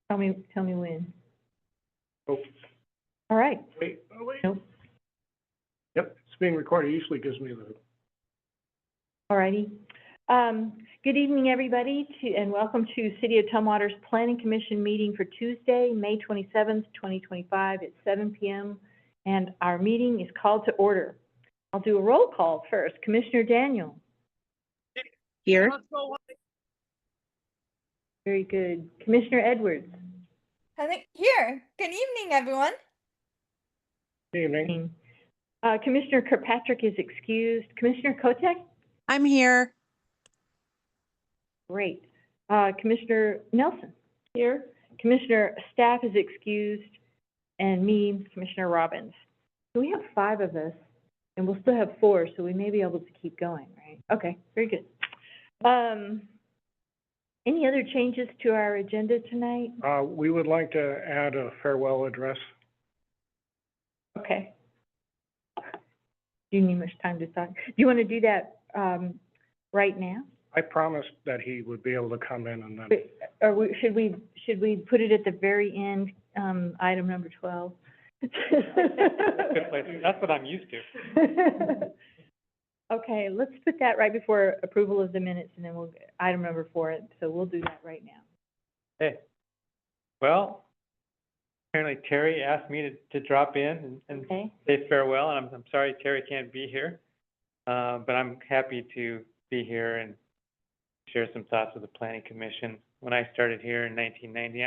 Tell me when. Oh, All right. wait. Nope. Yep, it's being recorded. Usually gives me the, All righty. Good evening, everybody, and welcome to City of Tumwater's Planning Commission meeting for Tuesday, May 27th, 2025 at 7 p.m. And our meeting is called to order. I'll do a roll call first. Commissioner Daniel. Here. Very good. Commissioner Edwards. I think here. Good evening, everyone. evening. Commissioner Kirkpatrick is excused. Commissioner Kotek? I'm here. Great. Commissioner Nelson? Here. Commissioner Staff is excused, and me, Commissioner Robbins. So we have 5 of us, and we'll still have 4, so we may be able to keep going, right? Okay, very good. Any other changes to our agenda tonight? We would like to add a farewell address. Okay. Do you need much time to talk? Do you want to do that right now? I promised that he would be able to come in and then, Or should we put it at the very end, item number 12? Good place. That's what I'm used to. Okay, let's put that right before approval of the minutes, and then we'll, item number 4, so we'll do that right now. Hey, well, apparently Terry asked me to drop in and Okay, say farewell, and I'm sorry Terry can't be here. But I'm happy to be here and share some thoughts with the Planning Commission. When I started here in 1990,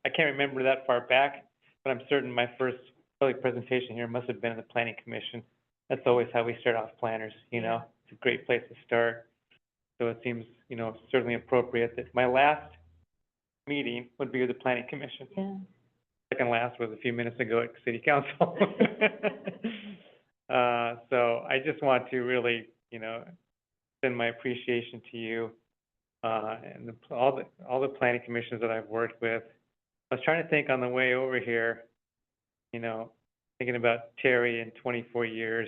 I can't remember that far back, but I'm certain my first public presentation here must have been in the Planning Commission. That's always how we start off planners, you know. It's a great place to start. So it seems, you know, certainly appropriate that my last meeting would be with the Planning Commission. yeah. Second last was a few minutes ago at City Council. So I just want to really, you know, send my appreciation to you, and all the planning commissions that I've worked with. I was trying to think on the way over here, you know, thinking about Terry in 24 years.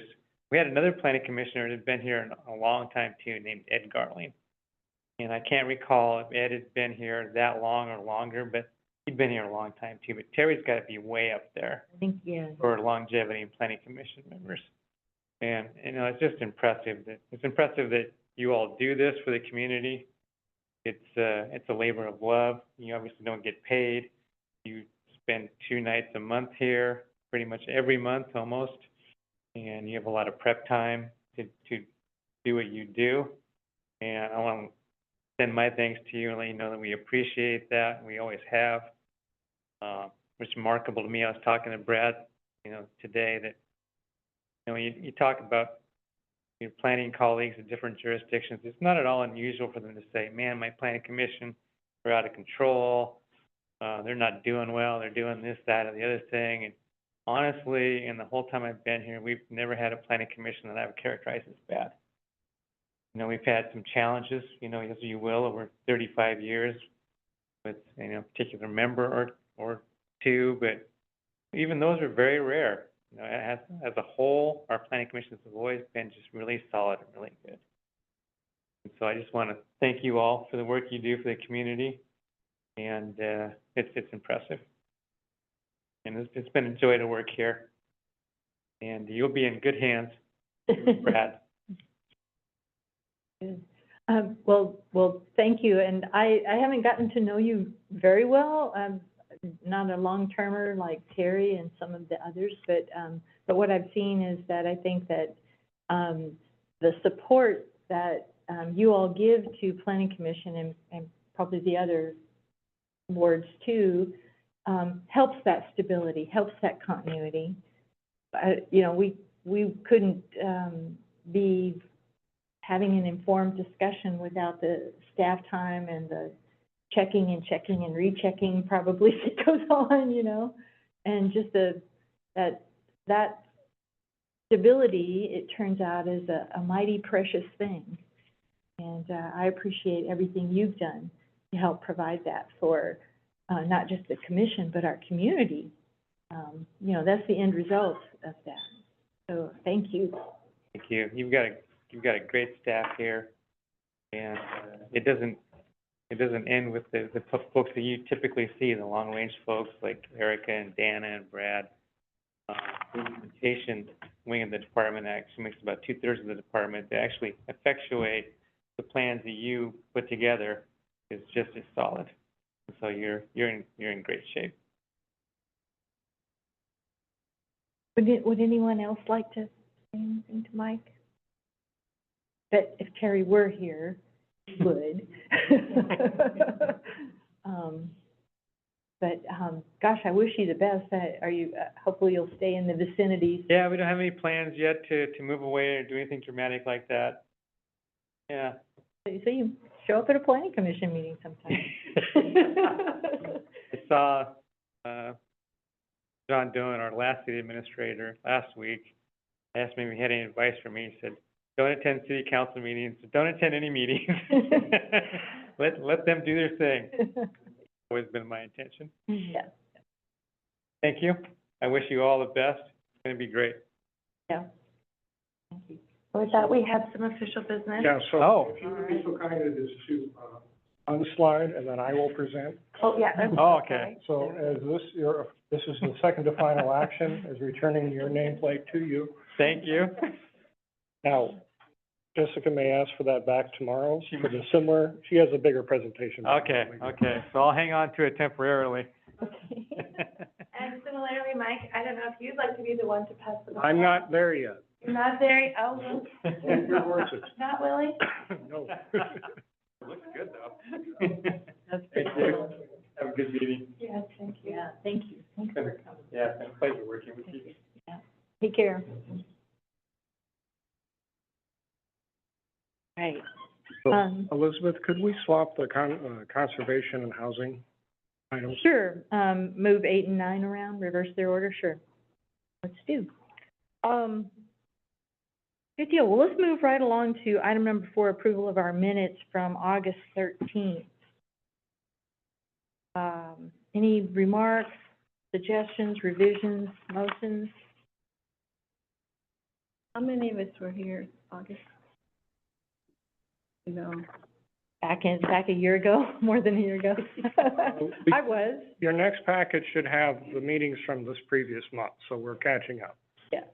We had another planning commissioner that had been here a long time too, named Ed Garling. And I can't recall if Ed had been here that long or longer, but he'd been here a long time too. But Terry's got to be way up there I think, yeah. for longevity in planning commission members. And, you know, it's just impressive that you all do this for the community. It's a labor of love. You obviously don't get paid. You spend 2 nights a month here, pretty much every month almost, and you have a lot of prep time to do what you do. And I want to send my thanks to you and let you know that we appreciate that, and we always have. It's remarkable to me. I was talking to Brad, you know, today that, you know, you talk about your planning colleagues in different jurisdictions. It's not at all unusual for them to say, man, my planning commission, they're out of control. They're not doing well. They're doing this, that, or the other thing. And honestly, in the whole time I've been here, we've never had a planning commission that I would characterize as bad. You know, we've had some challenges, you know, as you will, over 35 years with, you know, a particular member or 2, but even those are very rare. You know, as a whole, our planning commissions have always been just really solid and really good. And so I just want to thank you all for the work you do for the community, and it's impressive. And it's been a joy to work here, and you'll be in good hands, Brad. Good. Well, thank you. And I haven't gotten to know you very well. Not a long-termer like Terry and some of the others, but what I've seen is that I think that the support that you all give to Planning Commission and probably the other boards too, helps that stability, helps that continuity. You know, we couldn't be having an informed discussion without the staff time and the checking and rechecking probably that goes on, you know, and just that stability, it turns out, is a mighty precious thing. And I appreciate everything you've done to help provide that for not just the commission, but our community. You know, that's the end result of that. So thank you. Thank you. You've got a great staff here, and it doesn't it doesn't end with the folks that you typically see, the long-range folks like Erica and Dana and Brad. The implementation wing of the department actually makes about 2/3 of the department. They actually effectuate the plans that you put together is just as solid. So you're in great shape. Would anyone else like to say anything to Mike? But if Terry were here, he would. Gosh, I wish you the best. Hopefully you'll stay in the vicinity. Yeah, we don't have any plans yet to move away or do anything dramatic like that. Yeah. So you show up at a planning commission meeting sometime. I saw John Doan, our last city administrator, last week. I asked him if he had any advice for me. He said, don't attend city council meetings. Don't attend any meetings. Let them do their thing. Always been my intention. Yeah. Thank you. I wish you all the best. It's going to be great. Yeah. Thank you. With that, we have some official business. Yeah, so Oh. if you would be so kind as to, unslide, and then I will present. Oh, yeah. Oh, okay. So as this is the second to final action, is returning your nameplate to you. Thank you. Now, Jessica may ask for that back tomorrow, for the similar, she has a bigger presentation. Okay, okay. So I'll hang on to it temporarily. Okay. And similarly, Mike, I don't know if you'd like to be the one to pass the ball. I'm not there yet. You're not there, oh, Your words is- not Willie? No. Looks good, though. That's Thank pretty you. cool. Have a good meeting. Yes, thank you. Yeah, thank you. Thanks for coming. Yeah, it's been a pleasure working with you. Yeah. Take care. Right. So, Elizabeth, could we swap the conservation and housing items? Sure, move 8 and 9 around, reverse their order, sure. Let's do. Good deal. Well, let's move right along to item number 4, approval of our minutes from August 13th. Any remarks, suggestions, revisions, motions? How many of us were here August? No. Back a year ago, more than a year ago. I was. Your next package should have the meetings from this previous month, so we're catching up. Yeah,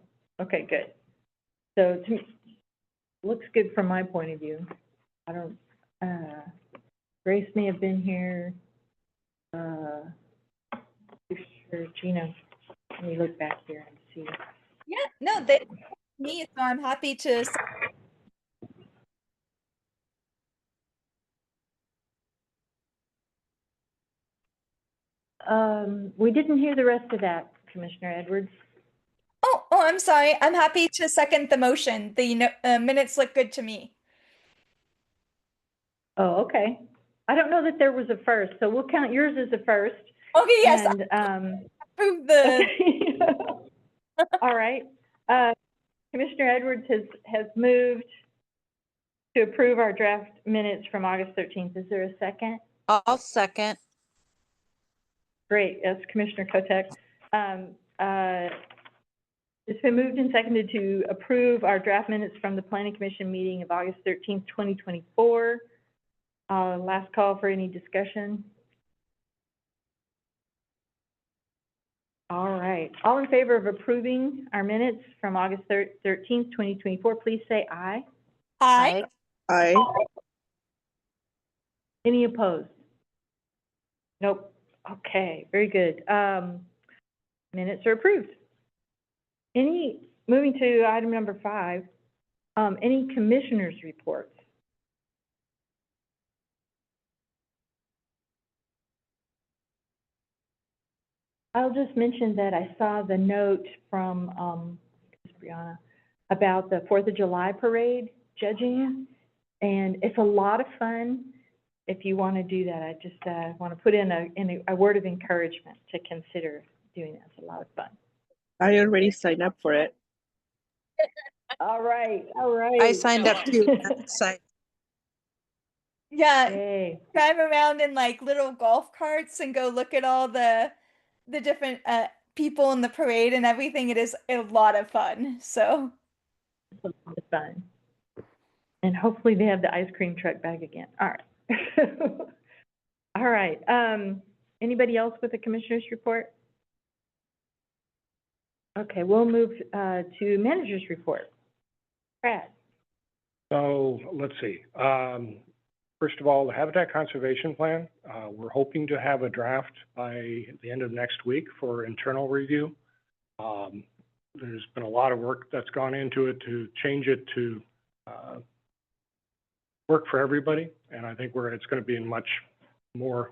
okay, good. So, to me, looks good from my point of view. I don't, Grace may have been here, sure, Gina, let me look back here and see. Yeah, no, they, me, so I'm happy to. We didn't hear the rest of that, Commissioner Edwards. Oh, I'm sorry. I'm happy to second the motion. The minutes look good to me. Oh, okay. I don't know that there was a first, so we'll count yours as a first. Okay, yes, And, approve the. okay. All right. Commissioner Edwards has moved to approve our draft minutes from August 13th. Is there a second? I'll second. Great, that's Commissioner Kotek. It's been moved and seconded to approve our draft minutes from the Planning Commission meeting of August 13th, 2024. Last call for any discussion. All right, all in favor of approving our minutes from August 13th, 2024, please say aye. Aye. Aye. Any opposed? Nope. Okay, very good. Minutes are approved. Moving to item number 5, any commissioners' reports? I'll just mention that I saw the note from Brianna about the 4th of July parade judging, and it's a lot of fun. If you want to do that, I just want to put in a word of encouragement to consider doing that. It's a lot of fun. I already signed up for it. All right, all right. I signed up too. Excited. Yeah, Okay. drive around in like little golf carts and go look at all the different people in the parade and everything. It is a lot of fun. So It's a lot of fun. And hopefully they have the ice cream truck back again. All right. All right, anybody else with a commissioner's report? Okay, we'll move, to manager's report. Brad? So, let's see. First of all, the Habitat Conservation Plan, we're hoping to have a draft by the end of next week for internal review. There's been a lot of work that's gone into it to change it to, work for everybody, and I think it's gonna be in much more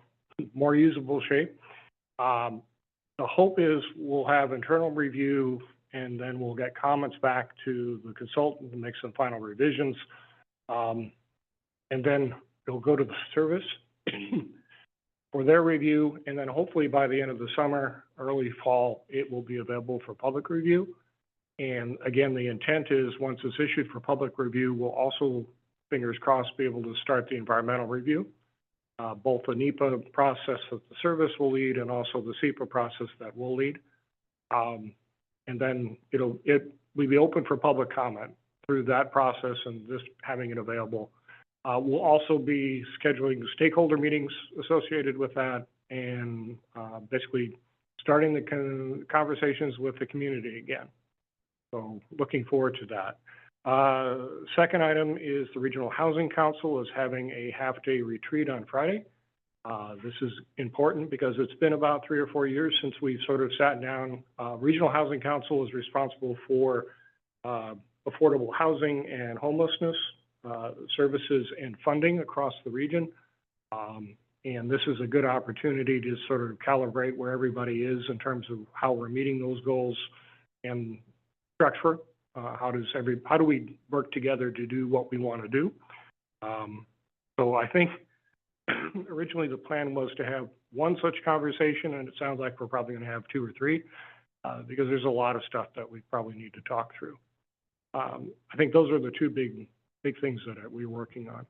usable shape. The hope is we'll have internal review, and then we'll get comments back to the consultant to make some final revisions. And then it'll go to the service for their review, and then hopefully by the end of the summer, early fall, it will be available for public review. And again, the intent is, once it's issued for public review, we'll also, fingers crossed, be able to start the environmental review. Both the NEPA process that the service will lead and also the SEPA process that we'll lead. And then we'll be open for public comment through that process and just having it available. We'll also be scheduling stakeholder meetings associated with that and basically starting the conversations with the community again. So looking forward to that. Second item is the Regional Housing Council is having a half-day retreat on Friday. This is important because it's been about 3 or 4 years since we've sort of sat down. Regional Housing Council is responsible for affordable housing and homelessness services and funding across the region. And this is a good opportunity to sort of calibrate where everybody is in terms of how we're meeting those goals and structure. How do we work together to do what we want to do? So I think originally the plan was to have one such conversation, and it sounds like we're probably going to have 2 or 3 because there's a lot of stuff that we probably need to talk through. I think those are the 2 big things that we're working on.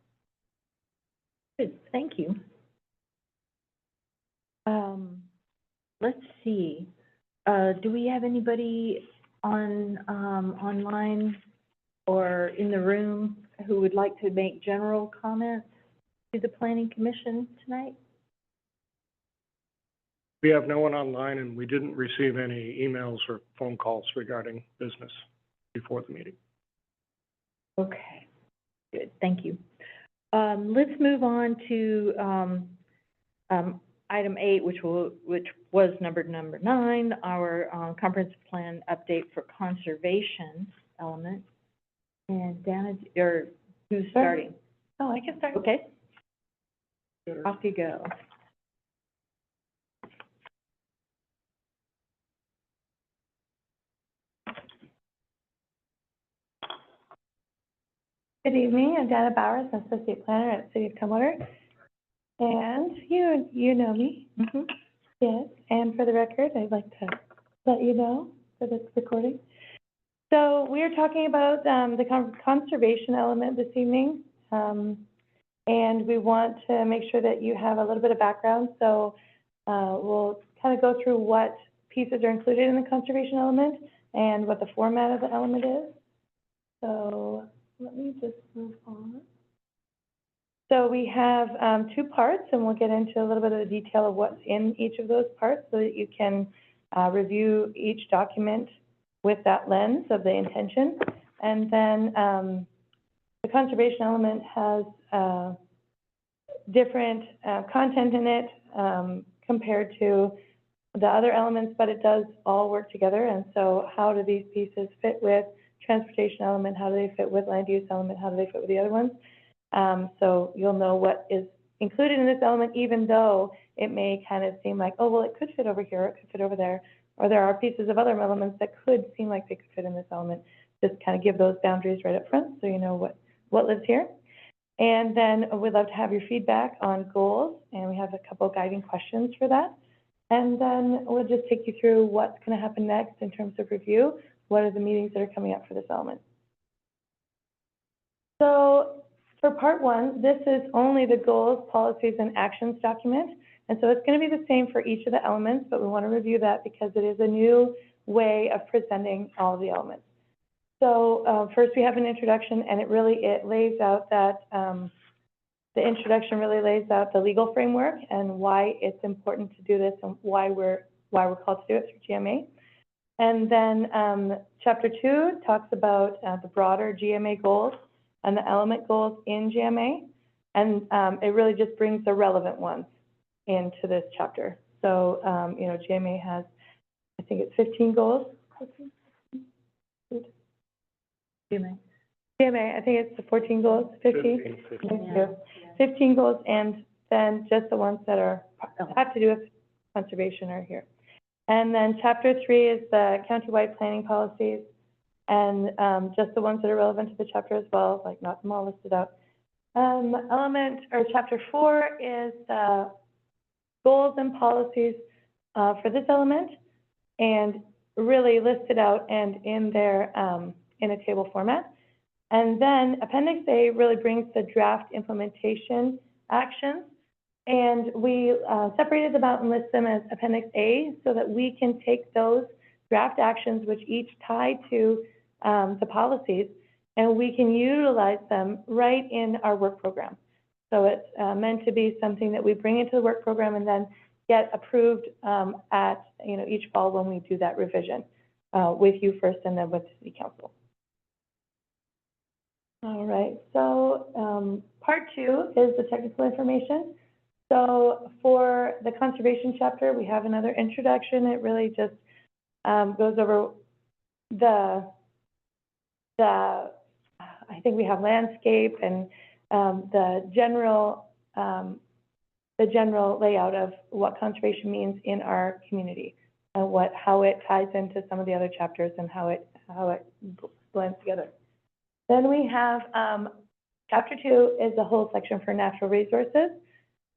Good, thank you. Let's see, do we have anybody online or in the room who would like to make general comments to the Planning Commission tonight? We have no one online, and we didn't receive any emails or phone calls regarding business before the meeting. Okay, good, thank you. Let's move on to item 8, which was number 9, our comprehensive plan update for conservation element. And Dana, or who's starting? Oh, I can start. Okay, off you go. Good evening, I'm Dana Bowers, Associate Planner at City of Tumwater. And you know me. Mm-hmm. Yes, and for the record, I'd like to let you know for this recording. So we are talking about the conservation element this evening. And we want to make sure that you have a little bit of background. So we'll kind of go through what pieces are included in the conservation element and what the format of the element is. So let me just move on. So we have 2 parts, and we'll get into a little bit of the detail of what's in each of those parts so that you can review each document with that lens of the intention. And then the conservation element has different content in it compared to the other elements, but it does all work together. And so how do these pieces fit with transportation element? How do they fit with land use element? How do they fit with the other ones? So you'll know what is included in this element, even though it may kind of seem like, oh, well, it could fit over here, it could fit over there, or there are pieces of other elements that could seem like they could fit in this element. Just kind of give those boundaries right up front so you know what lives here. And then we'd love to have your feedback on goals, and we have a couple of guiding questions for that. And then we'll just take you through what's going to happen next in terms of review. What are the meetings that are coming up for this element? So for part 1, this is only the goals, policies, and actions document. And so it's going to be the same for each of the elements, but we want to review that because it is a new way of presenting all of the elements. So first we have an introduction, and it lays out that The introduction really lays out the legal framework and why it's important to do this and why we're called to do it through GMA. And then Chapter 2 talks about the broader GMA goals and the element goals in GMA. And it really just brings the relevant ones into this chapter. So, you know, GMA has, I think it's 15 goals. GMA, I think it's the 14 goals, 15? 15. Thank you. 15 goals, and then just the ones that have to do with conservation are here. And then Chapter 3 is the countywide planning policies, and just the ones that are relevant to the chapter as well, like not them all listed out. Chapter 4 is the goals and policies for this element, and really listed out and in there in a table format. And then Appendix A really brings the draft implementation actions, and we separated them out and list them as Appendix A so that we can take those draft actions, which each tie to the policies, and we can utilize them right in our work program. So it's meant to be something that we bring into the work program and then get approved at, you know, each fall when we do that revision with you first and then with the City Council. All right, so part 2 is the technical information. So for the conservation chapter, we have another introduction. It really just goes over I think we have landscape and the general layout of what conservation means in our community and how it ties into some of the other chapters and how it blends together. Then we have Chapter 2 is a whole section for natural resources,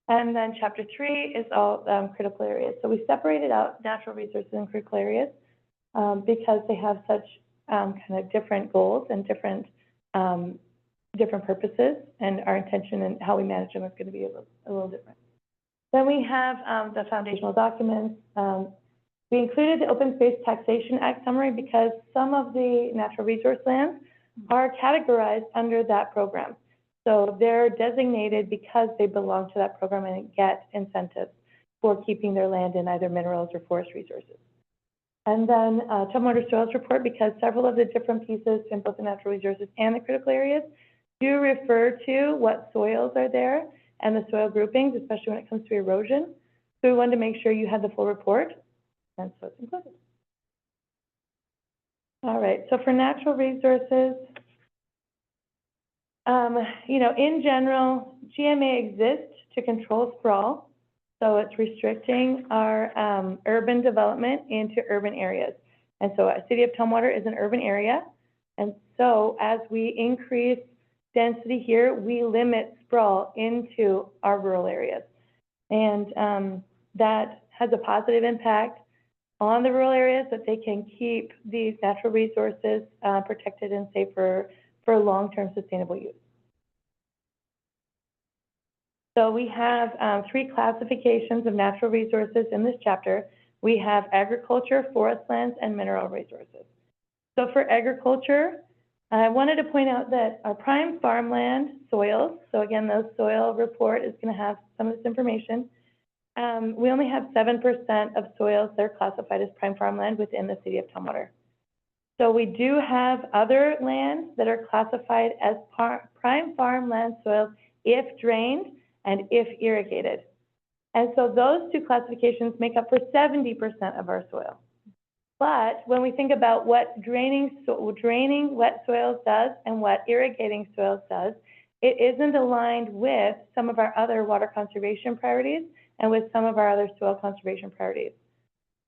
and then Chapter 3 is all critical areas. So we separated out natural resources and critical areas because they have such kind of different goals and different purposes, and our intention and how we manage them is going to be a little different. Then we have the foundational documents. We included the Open Space Taxation Act summary because some of the natural resource lands are categorized under that program. So they're designated because they belong to that program and get incentives for keeping their land in either minerals or forest resources. And then Tumwater Soils Report, because several of the different pieces in both the natural resources and the critical areas do refer to what soils are there and the soil groupings, especially when it comes to erosion. So we wanted to make sure you had the full report, and so it's included. All right, so for natural resources, you know, in general, GMA exists to control sprawl. So it's restricting our urban development into urban areas. And so a City of Tumwater is an urban area. And so as we increase density here, we limit sprawl into our rural areas. And that has a positive impact on the rural areas, that they can keep these natural resources protected and safe for long-term sustainable use. So we have 3 classifications of natural resources in this chapter. We have agriculture, forest lands, and mineral resources. So for agriculture, I wanted to point out that our prime farmland soils, so again, the soil report is going to have some of this information. We only have 7% of soils that are classified as prime farmland within the City of Tumwater. So we do have other lands that are classified as prime farmland soils if drained and if irrigated. And so those 2 classifications make up for 70% of our soil. But when we think about what draining wet soils does and what irrigating soils does, it isn't aligned with some of our other water conservation priorities and with some of our other soil conservation priorities.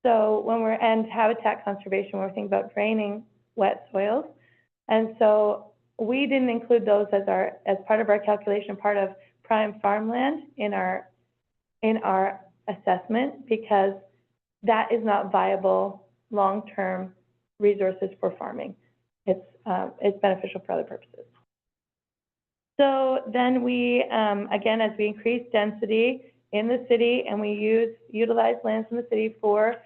So and habitat conservation, when we're thinking about draining wet soils. And so we didn't include those as part of our calculation, part of prime farmland in our assessment, because that is not viable long-term resources for farming. It's beneficial for other purposes. So then we, again, as we increase density in the city and we utilize lands in the city for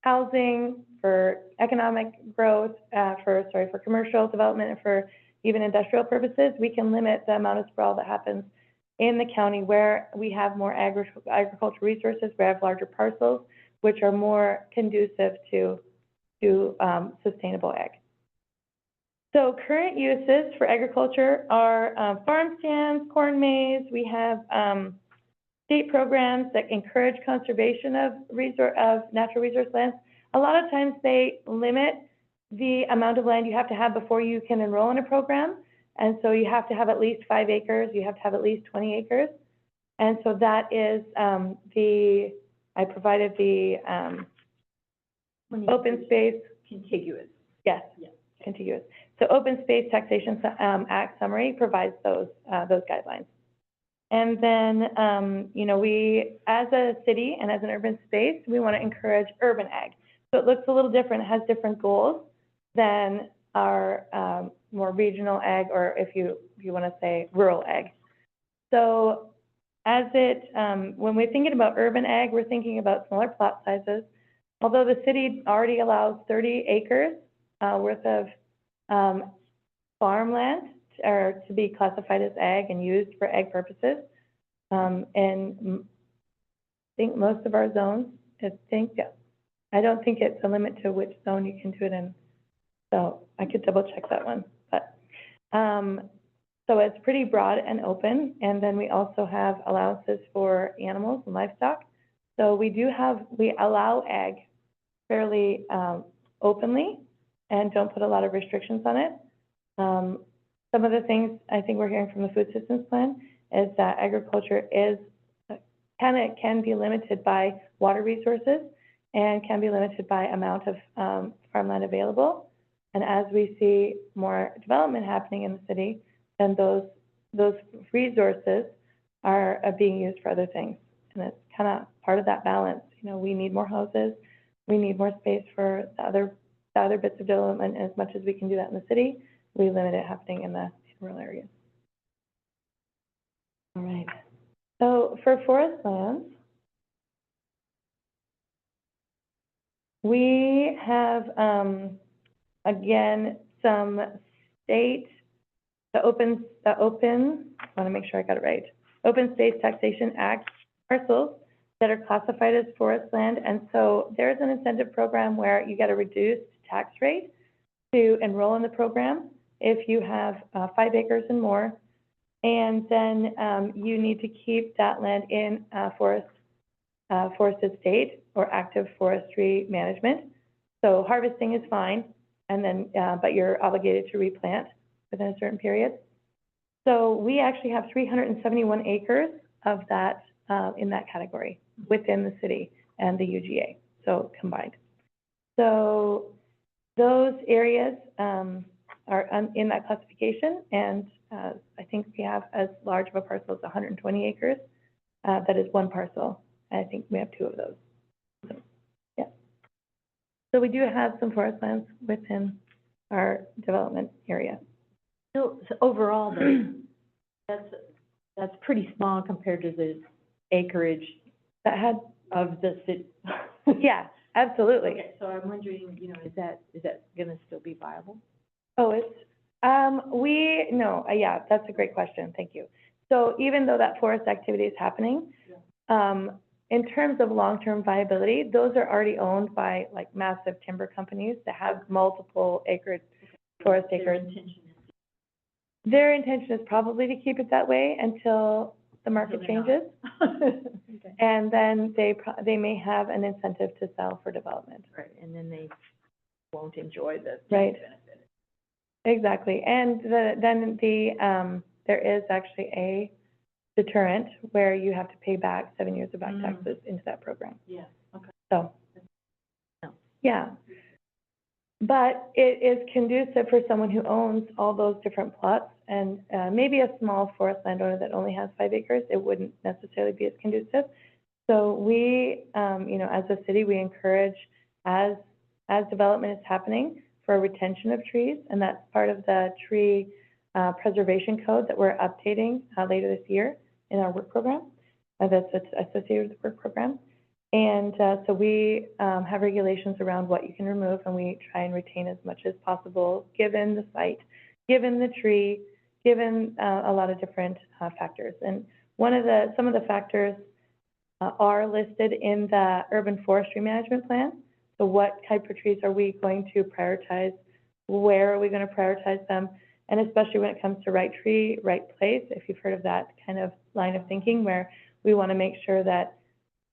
housing, for economic growth, for commercial development, and for even industrial purposes, we can limit the amount of sprawl that happens in the county where we have more agricultural resources, we have larger parcels, which are more conducive to sustainable ag. So current uses for agriculture are farm stands, corn maze. We have state programs that encourage conservation of natural resource lands. A lot of times they limit the amount of land you have to have before you can enroll in a program. And so you have to have at least 5 acres, you have to have at least 20 acres. And so that is I provided the open space. Contiguous. Yes, Yeah. contiguous. So Open Space Taxation Act summary provides those guidelines. And then, you know, we, as a city and as an urban space, we want to encourage urban ag. So it looks a little different, it has different goals than our more regional ag, or if you want to say rural ag. So as when we're thinking about urban ag, we're thinking about smaller plot sizes. Although the city already allows 30 acres worth of farmland to be classified as ag and used for ag purposes. And I think most of our zones, I don't think it's a limit to which zone you can do it in. So I could double check that one, but so it's pretty broad and open. And then we also have allowances for animals and livestock. So we allow ag fairly openly and don't put a lot of restrictions on it. Some of the things I think we're hearing from the Food Systems Plan is that agriculture can be limited by water resources and can be limited by amount of farmland available. And as we see more development happening in the city, then those resources are being used for other things. And it's kind of part of that balance. You know, we need more houses, we need more space for the other bits of development. As much as we can do that in the city, we limit it happening in the rural areas. All right. So for forest lands, we have, again, some state, I want to make sure I got it right, Open Space Taxation Act parcels that are classified as forest land. And so there's an incentive program where you get a reduced tax rate to enroll in the program if you have 5 acres and more. And then you need to keep that land in forested state or active forestry management. So harvesting is fine, and then but you're obligated to replant within a certain period. So we actually have 371 acres of that in that category within the city and the UGA, so combined. So those areas are in that classification, and I think we have as large of a parcel as 120 acres. That is one parcel. I think we have 2 of those. So, yeah. So we do have some forest lands within our development area. So overall, though, that's pretty small compared to the acreage That had, of the city. yeah, absolutely. Okay, so I'm wondering, you know, is that gonna still be viable? Oh, it's, yeah, that's a great question, thank you. So even though that forest activity is happening, in terms of long-term viability, those are already owned by like massive timber companies that have multiple forest acres. Their intention is probably to keep it that way until the market changes. Okay. And then they may have an incentive to sell for development. Right, and then they won't enjoy the Right. benefit. Exactly, and there is actually a deterrent where you have to pay back 7 years of back taxes into that program. Yeah, okay. So, No. yeah. But it is conducive for someone who owns all those different plots, and maybe a small forest landowner that only has 5 acres, it wouldn't necessarily be as conducive. So we, you know, as a city, we encourage, as development is happening, for retention of trees, and that's part of the tree preservation code that we're updating later this year in our work program. That's associated with the work program. And so we have regulations around what you can remove, and we try and retain as much as possible given the site. given the tree, given a lot of different factors. And some of the factors are listed in the urban forestry management plan. So what type of trees are we going to prioritize? Where are we going to prioritize them? And especially when it comes to right tree, right place, if you've heard of that kind of line of thinking, where we want to make sure that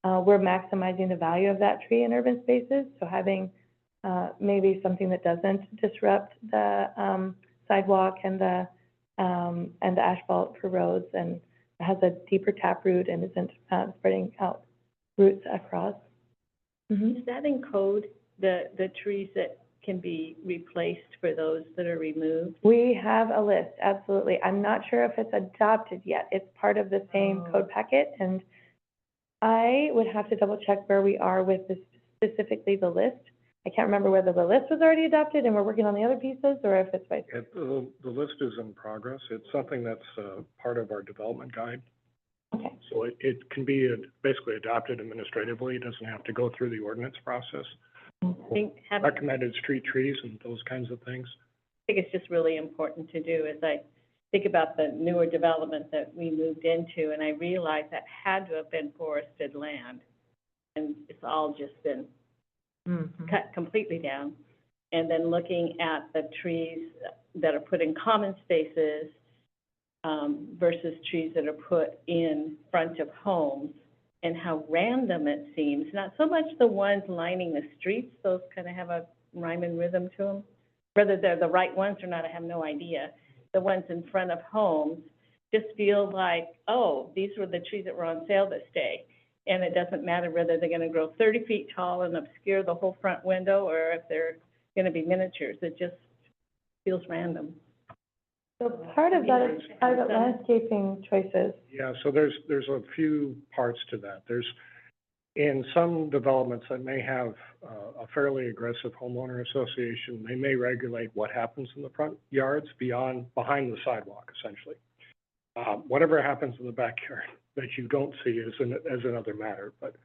we're maximizing the value of that tree in urban spaces. So having maybe something that doesn't disrupt the sidewalk and the asphalt for roads, and has a deeper taproot and isn't spreading out roots across. Is that in code, the trees that can be replaced for those that are removed? We have a list, absolutely. I'm not sure if it's adopted yet. It's part of the same code packet, and I would have to double check where we are with this, specifically the list. I can't remember whether the list was already adopted and we're working on the other pieces, or if it's vice versa. The list is in progress. It's something that's part of our development guide. Okay. So it can be basically adopted administratively. It doesn't have to go through the ordinance process. I think Recommended street trees and those kinds of things. it's just really important to do, as I think about the newer development that we moved into, and I realized that had to have been forested land. And it's all just been cut completely down. And then looking at the trees that are put in common spaces versus trees that are put in front of homes, and how random it seems. Not so much the ones lining the streets, those kind of have a rhyme and rhythm to them. Whether they're the right ones or not, I have no idea. The ones in front of homes just feel like, oh, these were the trees that were on sale this day. And it doesn't matter whether they're gonna grow 30 feet tall and obscure the whole front window, or if they're gonna be miniatures. It just feels random. So part of that is private landscaping choices. Yeah, so there's a few parts to that. There's, in some developments that may have a fairly aggressive homeowner association, they may regulate what happens in the front yards behind the sidewalk, essentially. Whatever happens in the backyard that you don't see is another matter, but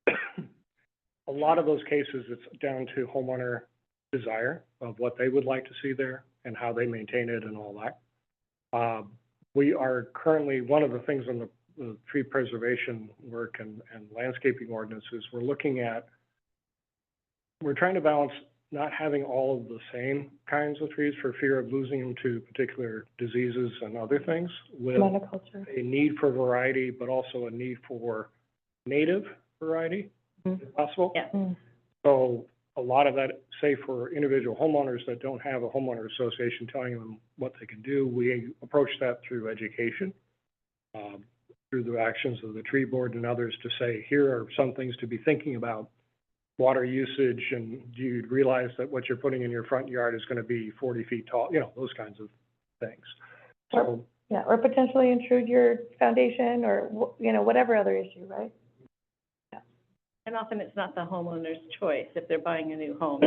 a lot of those cases, it's down to homeowner desire of what they would like to see there and how they maintain it and all that. We are currently, one of the things in the tree preservation work and landscaping ordinances, we're trying to balance not having all of the same kinds of trees for fear of losing them to particular diseases and other things, with Monoculture. a need for variety, but also a need for native variety, if possible. Yeah. So a lot of that, say for individual homeowners that don't have a homeowner association telling them what they can do, we approach that through education, through the actions of the tree board and others, to say, here are some things to be thinking about. Water usage, and do you realize that what you're putting in your front yard is gonna be 40 feet tall, you know, those kinds of things. So, Yeah, or potentially intrude your foundation, or, whatever other issue, right? And often it's not the homeowner's choice if they're buying a new home.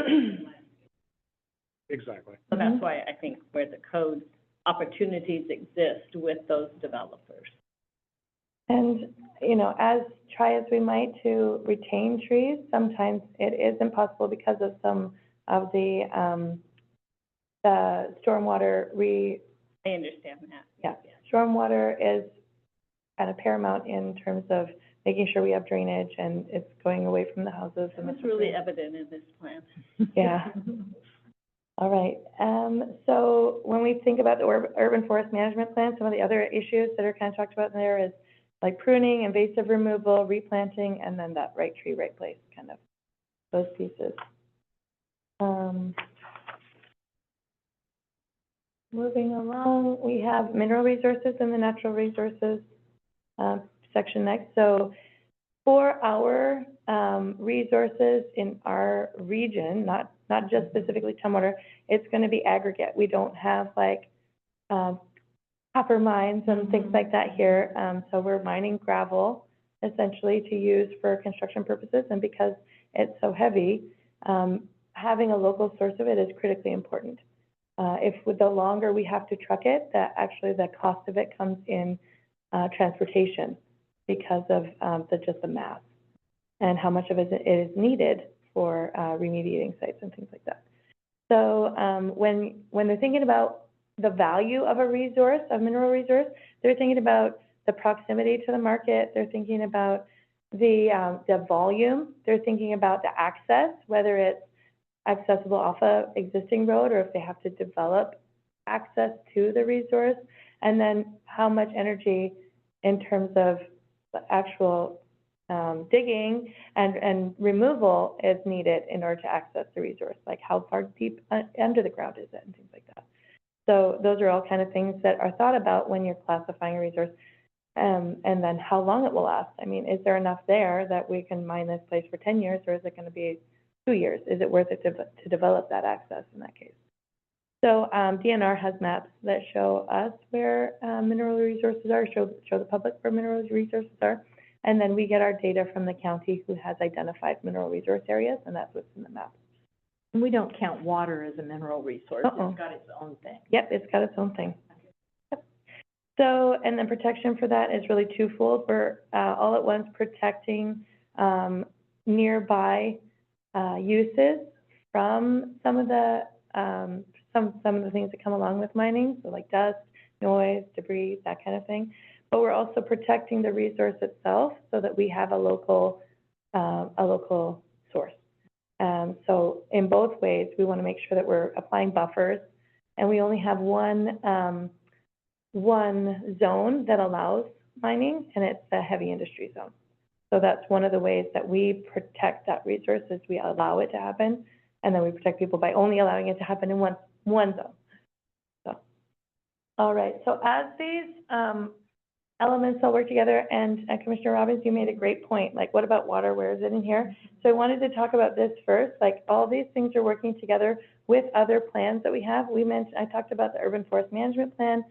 exactly. So that's why I think where the code opportunities exist with those developers. And, as try as we might to retain trees, sometimes it is impossible because of some of the stormwater I understand that. Yeah, stormwater is kind of paramount in terms of making sure we have drainage and it's going away from the houses. And it's really evident in this plan. Yeah. All right. So when we think about the urban forest management plan, some of the other issues that are kind of talked about in there is like pruning, invasive removal, replanting, and then that right tree, right place, kind of those pieces. Moving along, we have mineral resources and the natural resources section next. So for our resources in our region, not just specifically Tumwater, it's going to be aggregate. We don't have like copper mines and things like that here. So we're mining gravel essentially to use for construction purposes, and because it's so heavy, having a local source of it is critically important. If the longer we have to truck it, that actually the cost of it comes in transportation because of just the mass and how much of it is needed for remediating sites and things like that. So when they're thinking about the value of a resource, a mineral resource. They're thinking about the proximity to the market. They're thinking about the volume. They're thinking about the access, whether it's accessible off a existing road or if they have to develop access to the resource, and then how much energy in terms of the actual digging and removal is needed in order to access the resource, like how far deep under the ground is it and things like that. So those are all kind of things that are thought about when you're classifying a resource. And then how long it will last. I mean, is there enough there that we can mine this place for 10 years, or is it going to be 2 years? Is it worth it to develop that access in that case? So DNR has maps that show us where mineral resources are, show the public where mineral resources are, and then we get our data from the county who has identified mineral resource areas, and that's what's in the map. And we don't count water as a mineral resource. Uh-oh. It's got its own thing. Yep, it's got its own thing. Yep. So, and then protection for that is really twofold. We're all at once protecting nearby uses from some of the some of the things that come along with mining, so like dust, noise, debris, that kind of thing. But we're also protecting the resource itself so that we have a local source. So in both ways, we want to make sure that we're applying buffers, and we only have one zone that allows mining, and it's the heavy industry zone. So that's one of the ways that we protect that resource, is we allow it to happen, and then we protect people by only allowing it to happen in one zone. So, all right, so as these elements all work together, and Commissioner Robbins, you made a great point, like what about water, where is it in here? So I wanted to talk about this first, like all these things are working together with other plans that we have. I talked about the Urban Forest Management Plan.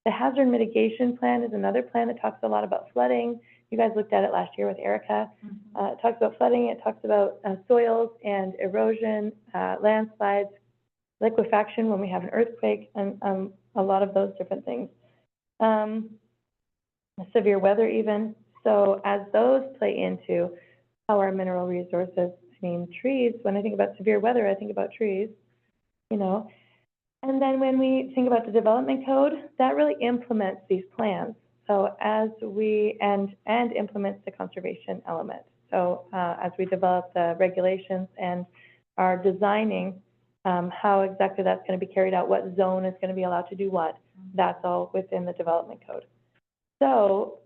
The Hazard Mitigation Plan is another plan that talks a lot about flooding. You guys looked at it last year with Erica. It talks about flooding, it talks about soils and erosion, landslides, liquefaction when we have an earthquake, and a lot of those different things. Severe weather even. So as those play into how our mineral resources, I mean trees, when I think about severe weather, I think about trees, you know. And then when we think about the development code, that really implements these plans. So as we, and implements the conservation element. So as we develop the regulations and are designing how exactly that's going to be carried out, what zone is going to be allowed to do what, that's all within the development code. So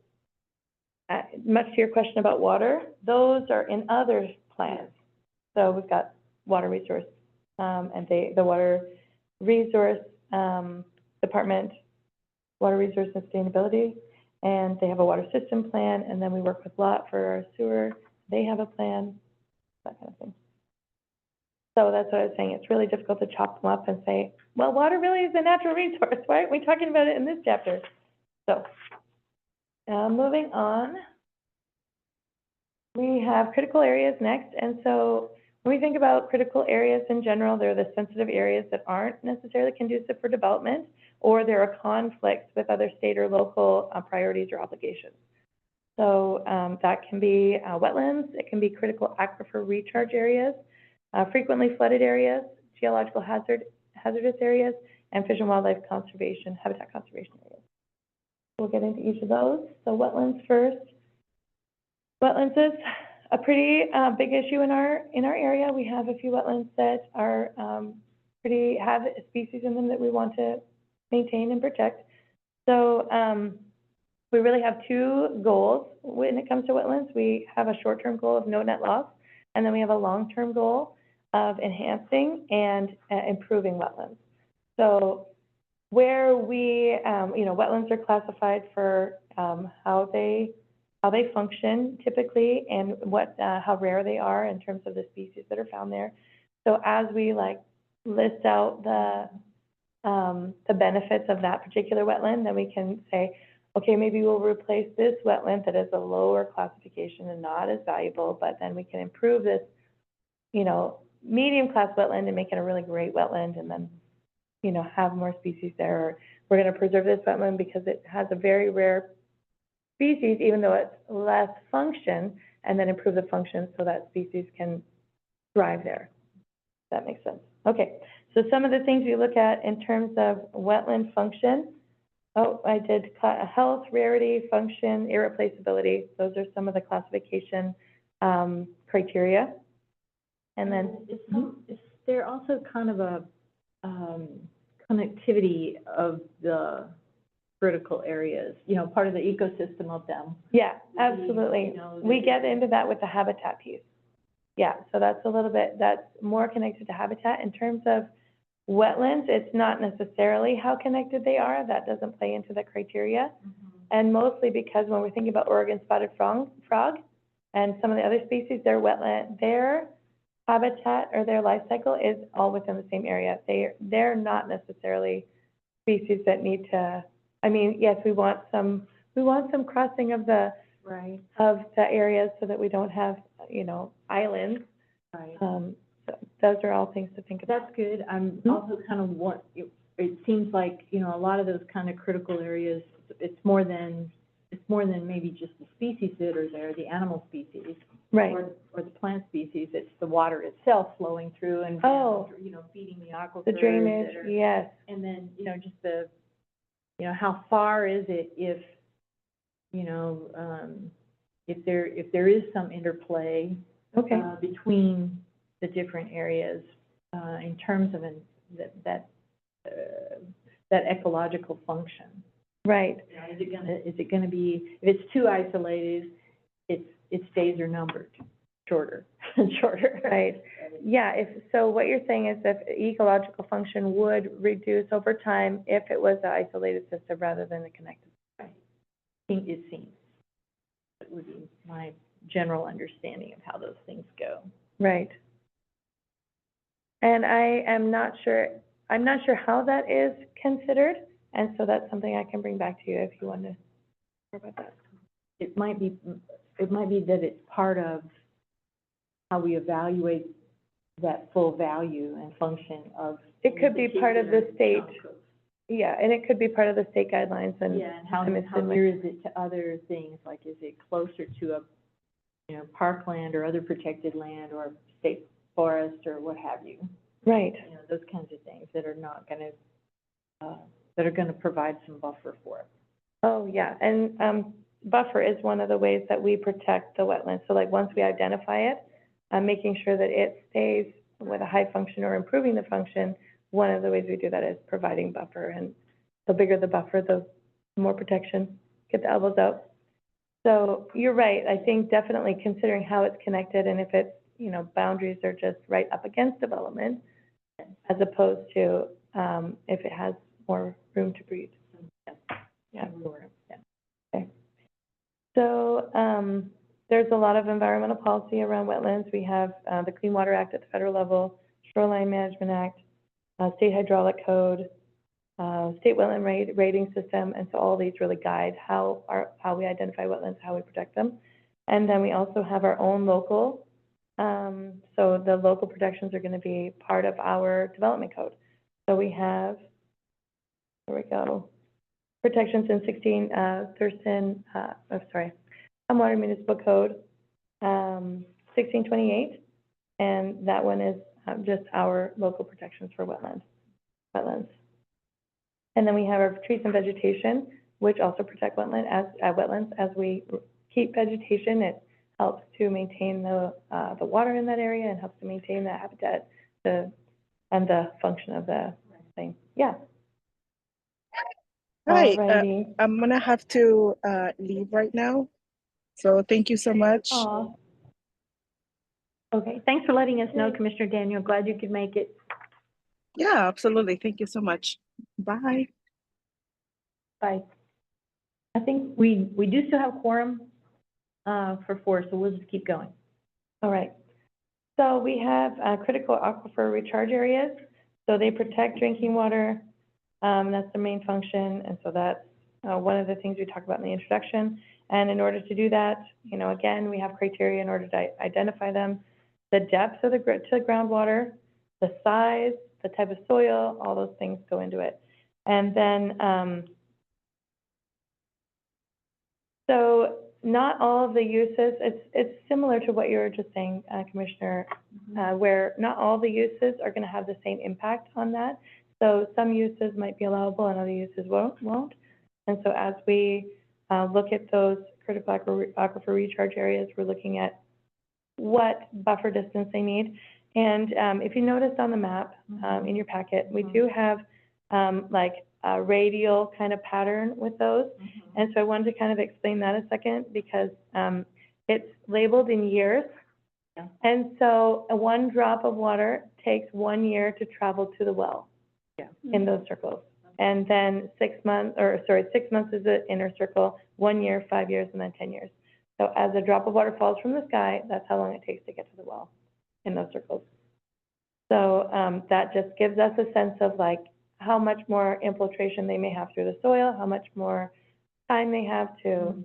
much to your question about water, those are in other plans. So we've got water resource, and the water resource department, water resource sustainability, and they have a water system plan, and then we work with LOT for our sewer. They have a plan, that kind of thing. So that's what I was saying. It's really difficult to chop them up and say, well, water really is a natural resource. Why aren't we talking about it in this chapter? So moving on, we have critical areas next. And so when we think about critical areas in general, they're the sensitive areas that aren't necessarily conducive for development, or there are conflicts with other state or local priorities or obligations. So that can be wetlands, it can be critical aquifer recharge areas, frequently flooded areas, geological hazardous areas, and fish and wildlife conservation, habitat conservation areas. We'll get into each of those. So wetlands first. Wetlands is a pretty big issue in our area. We have a few wetlands that are have species in them that we want to maintain and protect. So we really have two goals when it comes to wetlands. We have a short-term goal of no net loss, and then we have a long-term goal of enhancing and improving wetlands. So where we, wetlands are classified for how they function typically, and how rare they are in terms of the species that are found there. So as we list out the benefits of that particular wetland, then we can say, okay, maybe we'll replace this wetland that is a lower classification and not as valuable, but then we can improve this, medium class wetland and make it a really great wetland, and then, have more species there. Or we're going to preserve this wetland because it has a very rare species, even though it's less function, and then improve the function so that species can thrive there. That makes sense. Okay, So some of the things we look at in terms of wetland function, I did health, rarity, function, irreplaceability. Those are some of the classification criteria. And then, Is there also kind of a, connectivity of the critical areas, you know, part of the ecosystem of them? yeah, absolutely. You know, We get into that with the habitat piece. Yeah, so that's a little bit, that's more connected to habitat. In terms of wetlands, it's not necessarily how connected they are. That doesn't play into the criteria. And mostly because when we're thinking about Oregon spotted frog and some of the other species, their wetland, their habitat or their life cycle is all within the same area. They're not necessarily species that need to, I mean, yes, we want some crossing of the Right, areas so that we don't have, you know, islands. right. So those are all things to think about. That's good. I'm Mhm. also kind of it seems like, you know, a lot of those kind of critical areas, it's more than maybe just the species that are there, the animal species. Right. Or the plant species. It's the water itself flowing through and, Oh. you know, feeding the aquifers. The drainage, that are- yes. And then, you know, just the, you know, how far is it if, you know, if there is some interplay Okay. between the different areas in terms of that ecological function. Right. You know, is it gonna be, if it's too isolated, its days are numbered, shorter, shorter. Right. Yeah, so what you're saying is that ecological function would reduce over time if it was an isolated system rather than a connected. It seems. That would be my general understanding of how those things go. Right. And I'm not sure how that is considered, and so that's something I can bring back to you if you want to hear about that. It might be that it's part of how we evaluate that full value and function of. It could be part of the particular state. chunk of- Yeah, and it could be part of the state guidelines and. Yeah, and how I'm near assuming- is it to other things, like is it closer to a, you know, parkland or other protected land or state forest or what have you? Right. You know, those kinds of things that are not gonna, that are gonna provide some buffer for it. Oh, yeah, and buffer is one of the ways that we protect the wetlands. So like, once we identify it, making sure that it stays with a high function or improving the function, one of the ways we do that is providing buffer. And the bigger the buffer, the more protection, get the elbows out. So you're right, I think definitely considering how it's connected and if it's, you know, boundaries are just right up against development, as opposed to if it has more room to breathe. Yeah. Okay. So there's a lot of environmental policy around wetlands. We have the Clean Water Act at the federal level, Shoreline Management Act, State Hydraulic Code, State Wetland Rating System, and so all these really guide how we identify wetlands, how we protect them. And then we also have our own local, so the local protections are going to be part of our development code. So we have, there we go, protections in Tumwater Municipal Code, 1628, and that one is just our local protections for wetlands. And then we have our trees and vegetation, which also protect wetlands. As we keep vegetation, it helps to maintain the water in that area and helps to maintain the habitat and the function of the thing. Yeah. Hi, Alrighty. I'm gonna have to leave right now. So thank you so much. Aw. Okay, thanks for letting us know, Commissioner Daniel. Glad you could make it. Yeah, absolutely. Thank you so much. Bye. Bye. I think we do still have quorum for 4, so we'll just keep going. All right. So we have critical aquifer recharge areas. So they protect drinking water. That's the main function. And so that's one of the things we talked about in the introduction. And in order to do that, you know, again, we have criteria in order to identify them. The depth of the groundwater, the size, the type of soil, all those things go into it. And then, so not all of the uses, it's similar to what you were just saying, Commissioner, where not all the uses are gonna have the same impact on that. So some uses might be allowable and other uses won't. And so as we, look at those critical aquifer recharge areas, we're looking at what buffer distance they need. And, if you notice on the map, in your packet, we do have, like a radial kind of pattern with those. And so I wanted to kind of explain that a second because, it's labeled in years. Yeah. And so one drop of water takes 1 year to travel to the well. Yeah. In those circles. And then 6 months is the inner circle, 1 year, 5 years, and then 10 years. So as a drop of water falls from the sky, that's how long it takes to get to the well in those circles. So, that just gives us a sense of like how much more infiltration they may have through the soil, how much more time they have to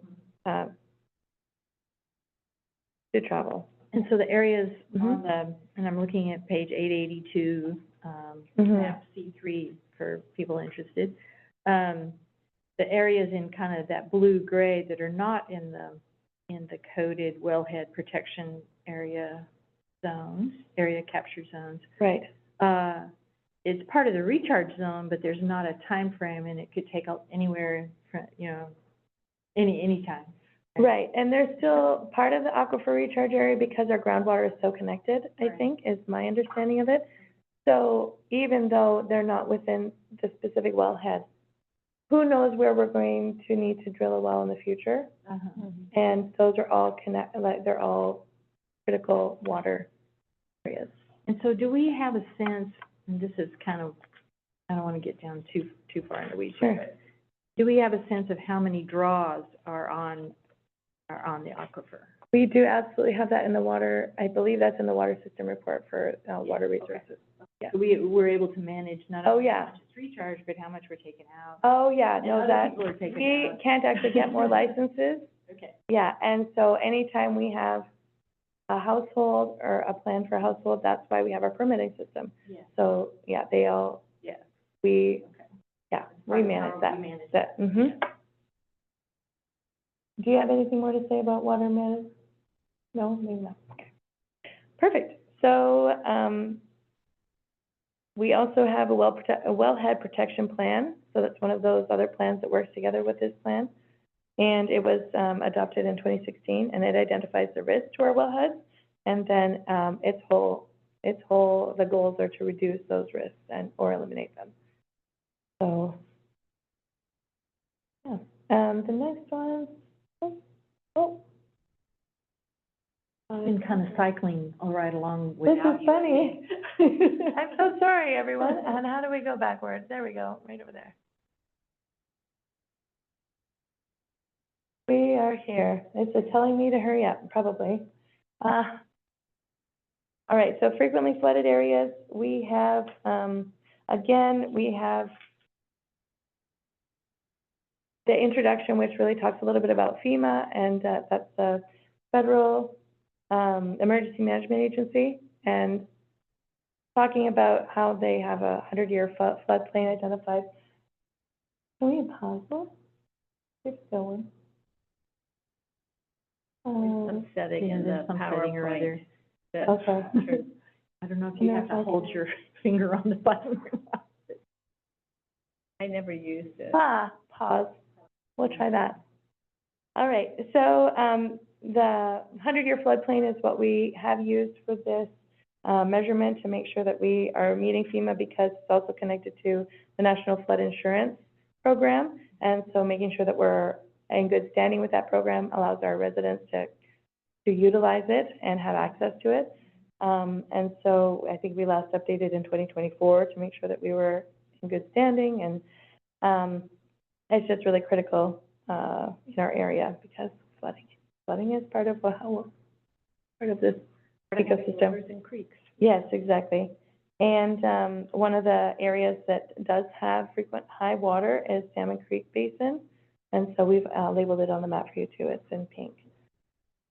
travel. And so the areas Mhm. on the, and I'm looking at page 882, Mhm. map C3 for people interested. The areas in kind of that blue-gray that are not in the coded wellhead protection area zones, area capture zones, Right. it's part of the recharge zone, but there's not a time frame, and it could take anywhere from, any time. Right, and they're still part of the aquifer recharge area because our groundwater is so connected, I Right. think, is my understanding of it. So even though they're not within the specific wellhead, who knows where we're going to need to drill a well in the future? And those are all they're all critical water areas. And so do we have a sense, and this is kind of, I don't want to get down too far in the weeds here, Sure. but do we have a sense of how many draws are on the aquifer? We do absolutely have that in the water, I believe that's in the water system report for, water resources. Yeah. So we're able to manage not Oh, only yeah. how much is recharged, but how much we're taking out. Oh, yeah, And no, other that, people are taking we out. can't actually get more licenses. Okay. Yeah, and so anytime we have a household or a plan for a household, that's why we have our permitting system. Yeah. So, yeah, they all, Yeah. we, Okay. yeah, Part we of manage how that. we manage That, mhm. Do you have anything more to say about water management? No, maybe not. Okay. Perfect. So, we also have a wellhead protection plan. So that's one of those other plans that works together with this plan. And it was, adopted in 2016, and it identifies the risks to our wellheads. And then, the goals are to reduce those risks or eliminate them. So, yeah. The next one, I've been kind of cycling all right along this without is you. funny. I'm so sorry, everyone. And how do we go backwards? There we go, right over there. We are here. It's telling me to hurry up, probably. All right, so frequently flooded areas, we have, again, we have the introduction, which really talks a little bit about FEMA, and that's the Federal Emergency Management Agency, and talking about how they have a 100-year floodplain identified. Can we pause this? Keep going. Some setting Yeah, in there's the some setting or other. PowerPoint. that- Okay. I don't know if you No, have to okay. hold your finger on the button or not. I never used it. Pause. We'll try that. All right, so, the 100-year floodplain is what we have used for this, measurement to make sure that we are meeting FEMA, because it's also connected to the National Flood Insurance Program. And so making sure that we're in good standing with that program allows our residents to utilize it and have access to it. And so I think we last updated in 2024 to make sure that we were in good standing, and, it's just really critical, in our area, because flooding is part of this ecosystem. Rivers and creeks. Yes, exactly. And, one of the areas that does have frequent high water is Salmon Creek Basin. And so we've, labeled it on the map for you too. It's in pink.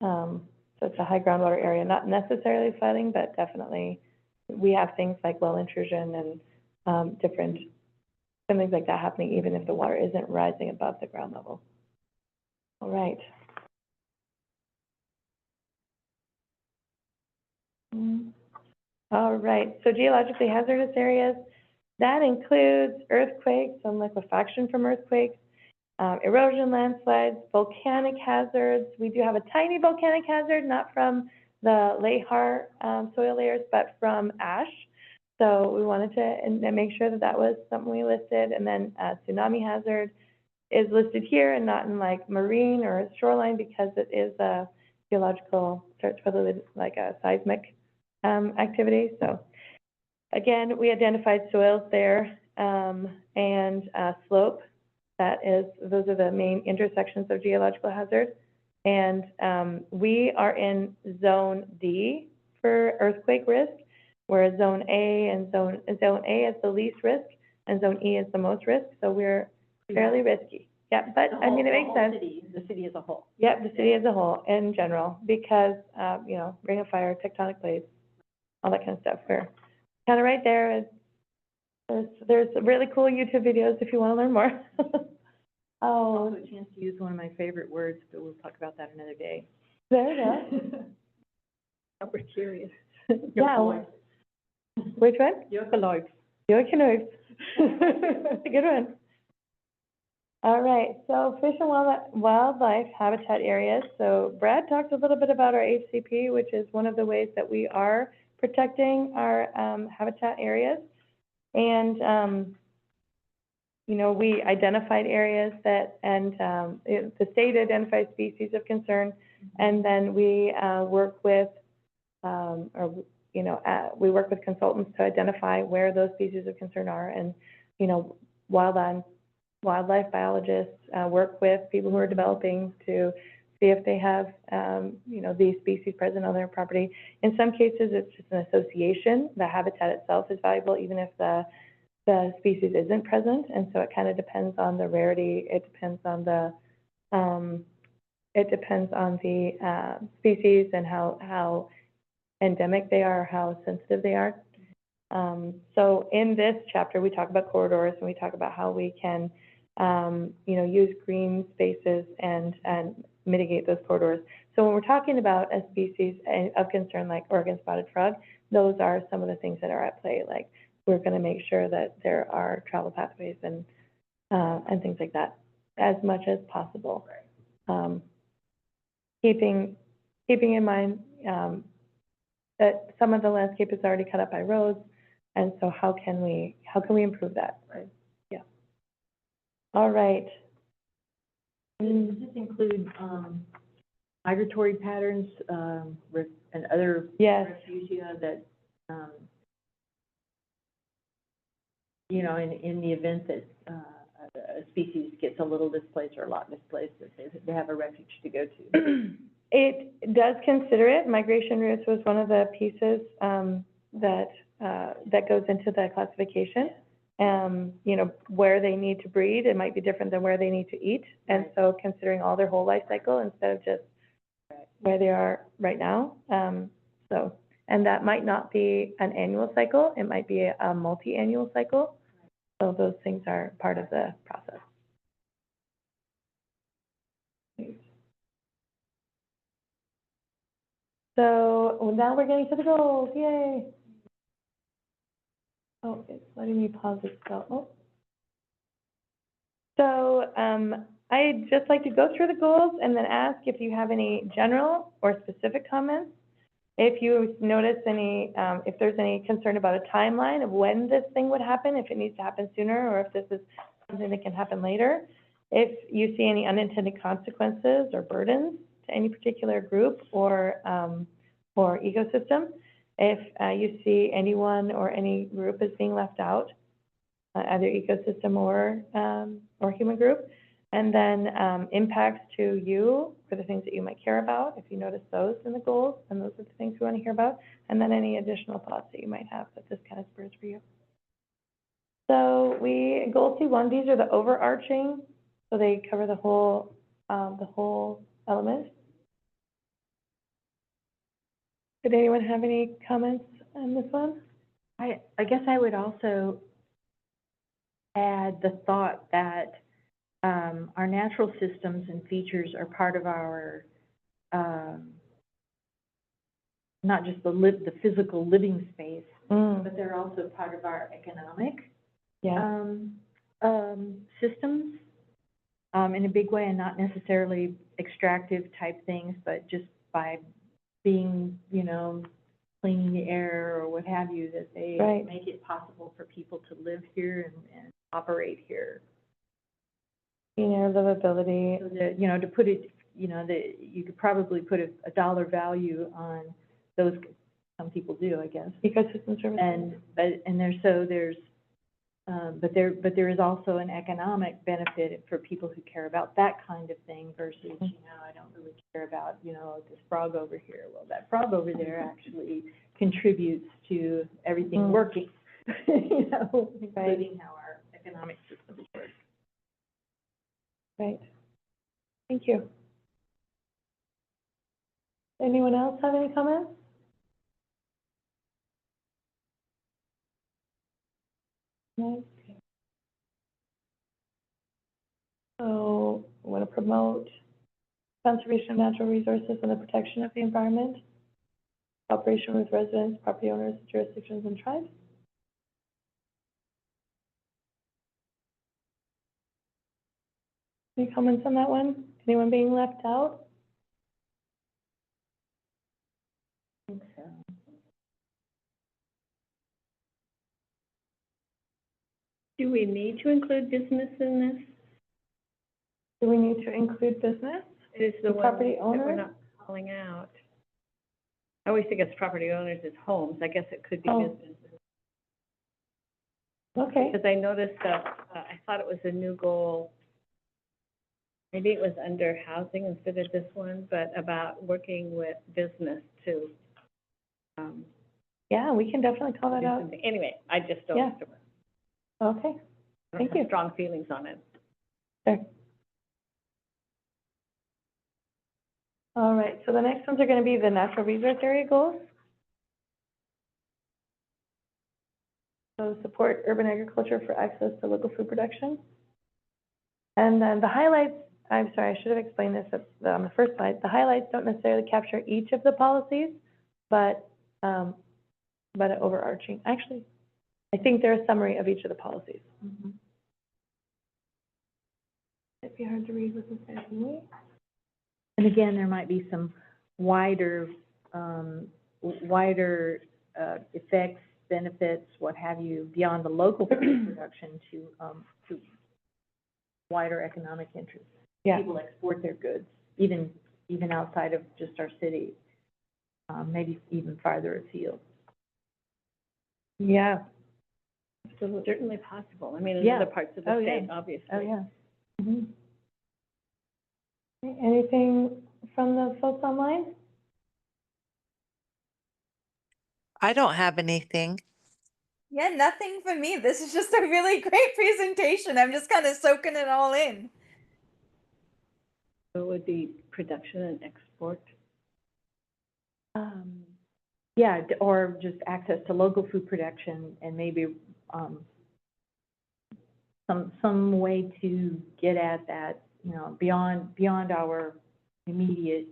So it's a high groundwater area, not necessarily flooding, but definitely we have things like well intrusion and, different things like that happening, even if the water isn't rising above the ground level. All right. All right, so geologically hazardous areas, that includes earthquakes and liquefaction from earthquakes, erosion, landslides, volcanic hazards. We do have a tiny volcanic hazard, not from the Lehar soil layers, but from ash. So we wanted to and make sure that that was something we listed. And then tsunami hazard is listed here and not in like marine or shoreline because it is a geological, starts probably like a seismic activity. So again, we identified soils there and slope. That is, those are the main intersections of geological hazard. And we are in zone D for earthquake risk, whereas zone A is the least risk and zone E is the most risk. So we're fairly risky. Yeah, but I mean, it makes sense. The city as a whole. Yep, the city as a whole in general, because, you know, ring of fire, tectonic plates, all that kind of stuff. We're kind of right there. There's really cool YouTube videos if you want to learn more. Also a chance to use one of my favorite words, but we'll talk about that another day. There you go. We're curious. Yeah. Which one? Eucalypts. Eucalypts. That's a good one. All right, so fish and wildlife habitat areas. So Brad talked a little bit about our HCP, which is one of the ways that we are protecting our habitat areas. And, you know, we identified areas that, and the state identifies species of concern, and then we work with, we work with consultants to identify where those species of concern are, and, you know, wildlife biologists work with people who are developing to see if they have, you know, these species present on their property. In some cases, it's just an association. The habitat itself is valuable, even if the species isn't present, and so it kind of depends on the rarity. It depends on the species and how endemic they are, how sensitive they are. So in this chapter, we talk about corridors and we talk about how we can, you know, use green spaces and mitigate those corridors. So when we're talking about a species of concern like Oregon spotted frog, those are some of the things that are at play. Like, we're going to make sure that there are travel pathways and things like that as much as possible. Keeping in mind that some of the landscape is already cut up by roads, and so how can we improve that? Right. Yeah. All right. Does this include migratory patterns and other Yes. refugia that, you know, in the event that a species gets a little displaced or a lot displaced, that they have a refuge to go to? It does consider it. Migration routes was one of the pieces that goes into the classification. You know, where they need to breed, it might be different than where they need to eat. And so considering all their whole life cycle instead of just where they are right now. And that might not be an annual cycle. It might be a multi-annual cycle. So those things are part of the process. So now we're getting to the goals, yay. Oh, it's letting me pause it, So I'd just like to go through the goals and then ask if you have any general or specific comments. If you notice any, if there's any concern about a timeline of when this thing would happen, if it needs to happen sooner, or if this is something that can happen later. If you see any unintended consequences or burdens to any particular group or ecosystem. If you see anyone or any group as being left out, either ecosystem or human group. And then impacts to you for the things that you might care about, if you notice those in the goals, and those are the things we want to hear about. And then any additional thoughts that you might have that this kind of spurs for you. So goal C1, these are the overarching, so they cover the whole element. Did anyone have any comments on this one? I guess I would also add the thought that our natural systems and features are part of our not just the physical living space, Mm, but they're also part of our economic, yeah, systems, in a big way, and not necessarily extractive type things, but just by being, you know, cleaning the air or what have you, that they Right. make it possible for people to live here and operate here. clean air, livability, So that, you know, to put it, you know, that you could probably put a dollar value on those, some people do, I guess. ecosystem services. But there is also an economic benefit for people who care about that kind of thing versus, you know, I don't really care about, you know, this frog over here. Well, that frog over there actually contributes to everything Mm. working, you know, including how our economic systems work. Right. Thank you. Anyone else have any comments? No? Okay. So, want to promote conservation of natural resources and the protection of the environment, cooperation with residents, property owners, jurisdictions, and tribes. Any comments on that one? Anyone being left out? I think so. Do we need to include business in this? Do we need to include business? It is the The one property that we're owners? not calling out. I always think it's property owners as homes. I guess it could be Oh. businesses. Okay, Because I noticed that, I thought it was a new goal. Maybe it was under housing instead of this one, but about working with business to, yeah, we can definitely call that do out. something. Anyway, I just don't, Yeah. Okay, I don't Thank have you. strong feelings on it. sure. All right, so the next ones are gonna be the natural resource area goals. So support urban agriculture for access to local food production. And then the highlights, I'm sorry, I should have explained this on the first slide. The highlights don't necessarily capture each of the policies, but an overarching, actually, I think they're a summary of each of the policies. Mhm. It'd be hard to read with this family. And again, there might be some wider, effects, benefits, what have you, beyond the local food production to wider economic interests. Yeah, People export their goods, even outside of just our city, maybe even farther afield. yeah, So certainly possible. I mean, in Yeah. other parts of the Oh, yeah. state, obviously. Oh, yeah. mhm. Okay, anything from the folks online? I don't have anything. Yeah, nothing for me. This is just a really great presentation. I'm just kind of soaking it all in. So it would be production and export. Yeah, or just access to local food production and maybe, some way to get at that, you know, beyond our immediate,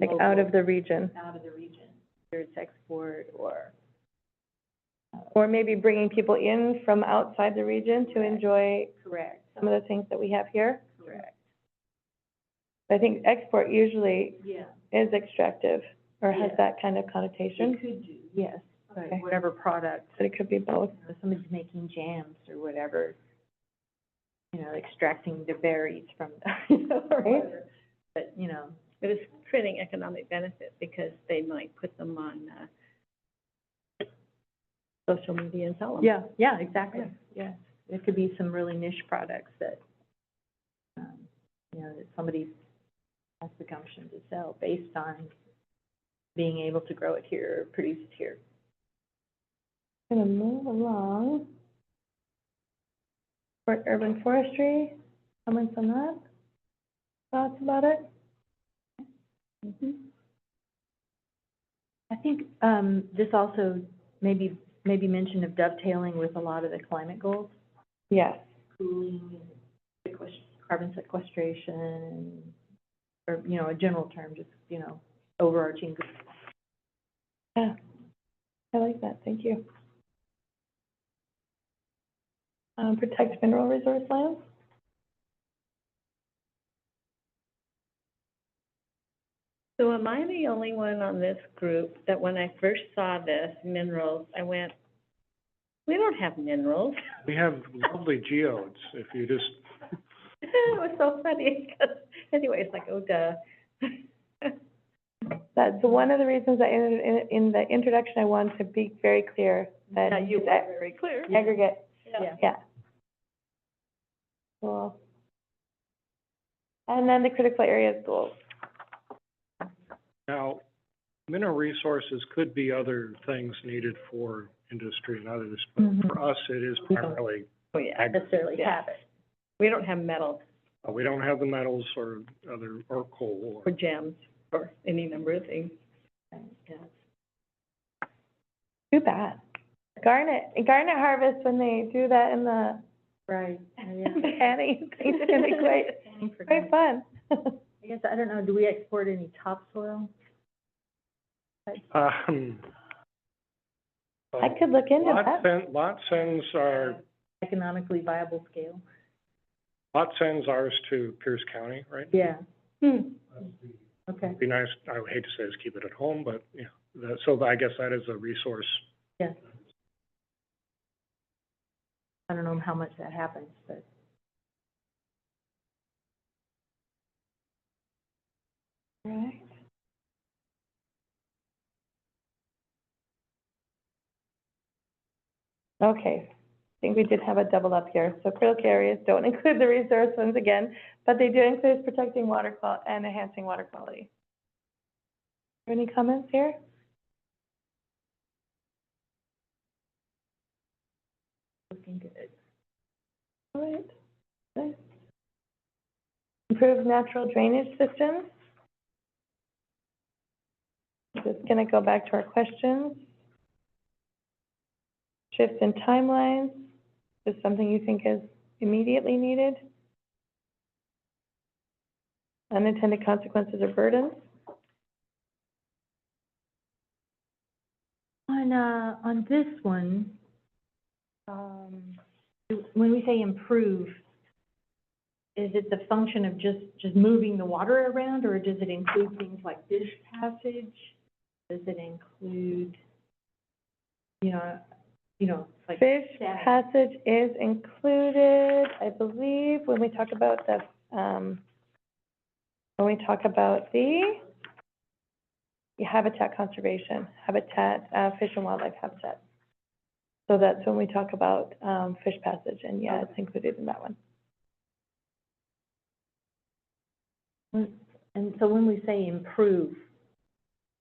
Like out of local- the region, out of the region, whether it's export or, or maybe bringing people in from outside the region to Correct. enjoy correct, some of the things that we have here. correct. I think export usually Yeah. is extractive or has Yeah. that kind of It connotation, could do, yes, but Okay. whatever product, but it could be both. you know, somebody's making jams or whatever, you know, extracting the berries from, you know, or Right. whatever. But, you know, But it's creating economic benefit because they might put them on, social media and sell them. yeah, exactly, yeah. There could be some really niche products that, you know, that somebody has the gumption to sell based on being able to grow it here or produce it here. Gonna move along. For urban forestry, comments on that? Thoughts about it? I think, this also maybe mention of dovetailing with a lot of the climate goals, Yes, cooling, carbon sequestration, or, you know, a general term, just, you know, overarching. Yeah, I like that, thank you. Protect mineral resource lands? So am I the only one on this group that when I first saw this, minerals, I went, we don't have minerals. We have lovely geodes, if you just, It was so funny, 'cause anyway, it's like, oh, duh. That's one of the reasons that in the introduction, I wanted to be very clear that Yeah, you it's were very clear. aggregate, Yeah. yeah. Cool. And then the critical areas goals. now, mineral resources could be other things needed for industry and others, but Mhm. for us, it is primarily, Oh, yeah, necessarily have it. We don't have metals we don't have the metals or other, or coal or gems or any number of things. Yeah. Too bad. Garnet harvest, when they do that in the Right, yeah. canning, things are gonna be quite fun. I guess, I don't know, do we export any topsoil? I could look into that. Lot sends Economically viable scale? ours to Pierce County, right? Yeah, Hmm. okay, Be nice, I would hate to say is keep it at home, but, yeah, so I guess that is a resource. yes. I don't know how much that happens, but. Right. Okay, I think we did have a double up here. So critical areas don't include the resource ones again, but they do include protecting water quality and enhancing water quality. Any comments here? Looking good. All right. Nice. Improve natural drainage systems. Just gonna go back to our questions. Shifts in timelines, is something you think is immediately needed? Unintended consequences or burdens? On this one, when we say improve, is it the function of just moving the water around, or does it include things like fish passage? Does it include, you know, like? Fish static? passage is included, I believe, when we talk about the, habitat conservation, fish and wildlife habitat. So that's when we talk about, fish passage, and yeah, it's included in that one. And so when we say improve,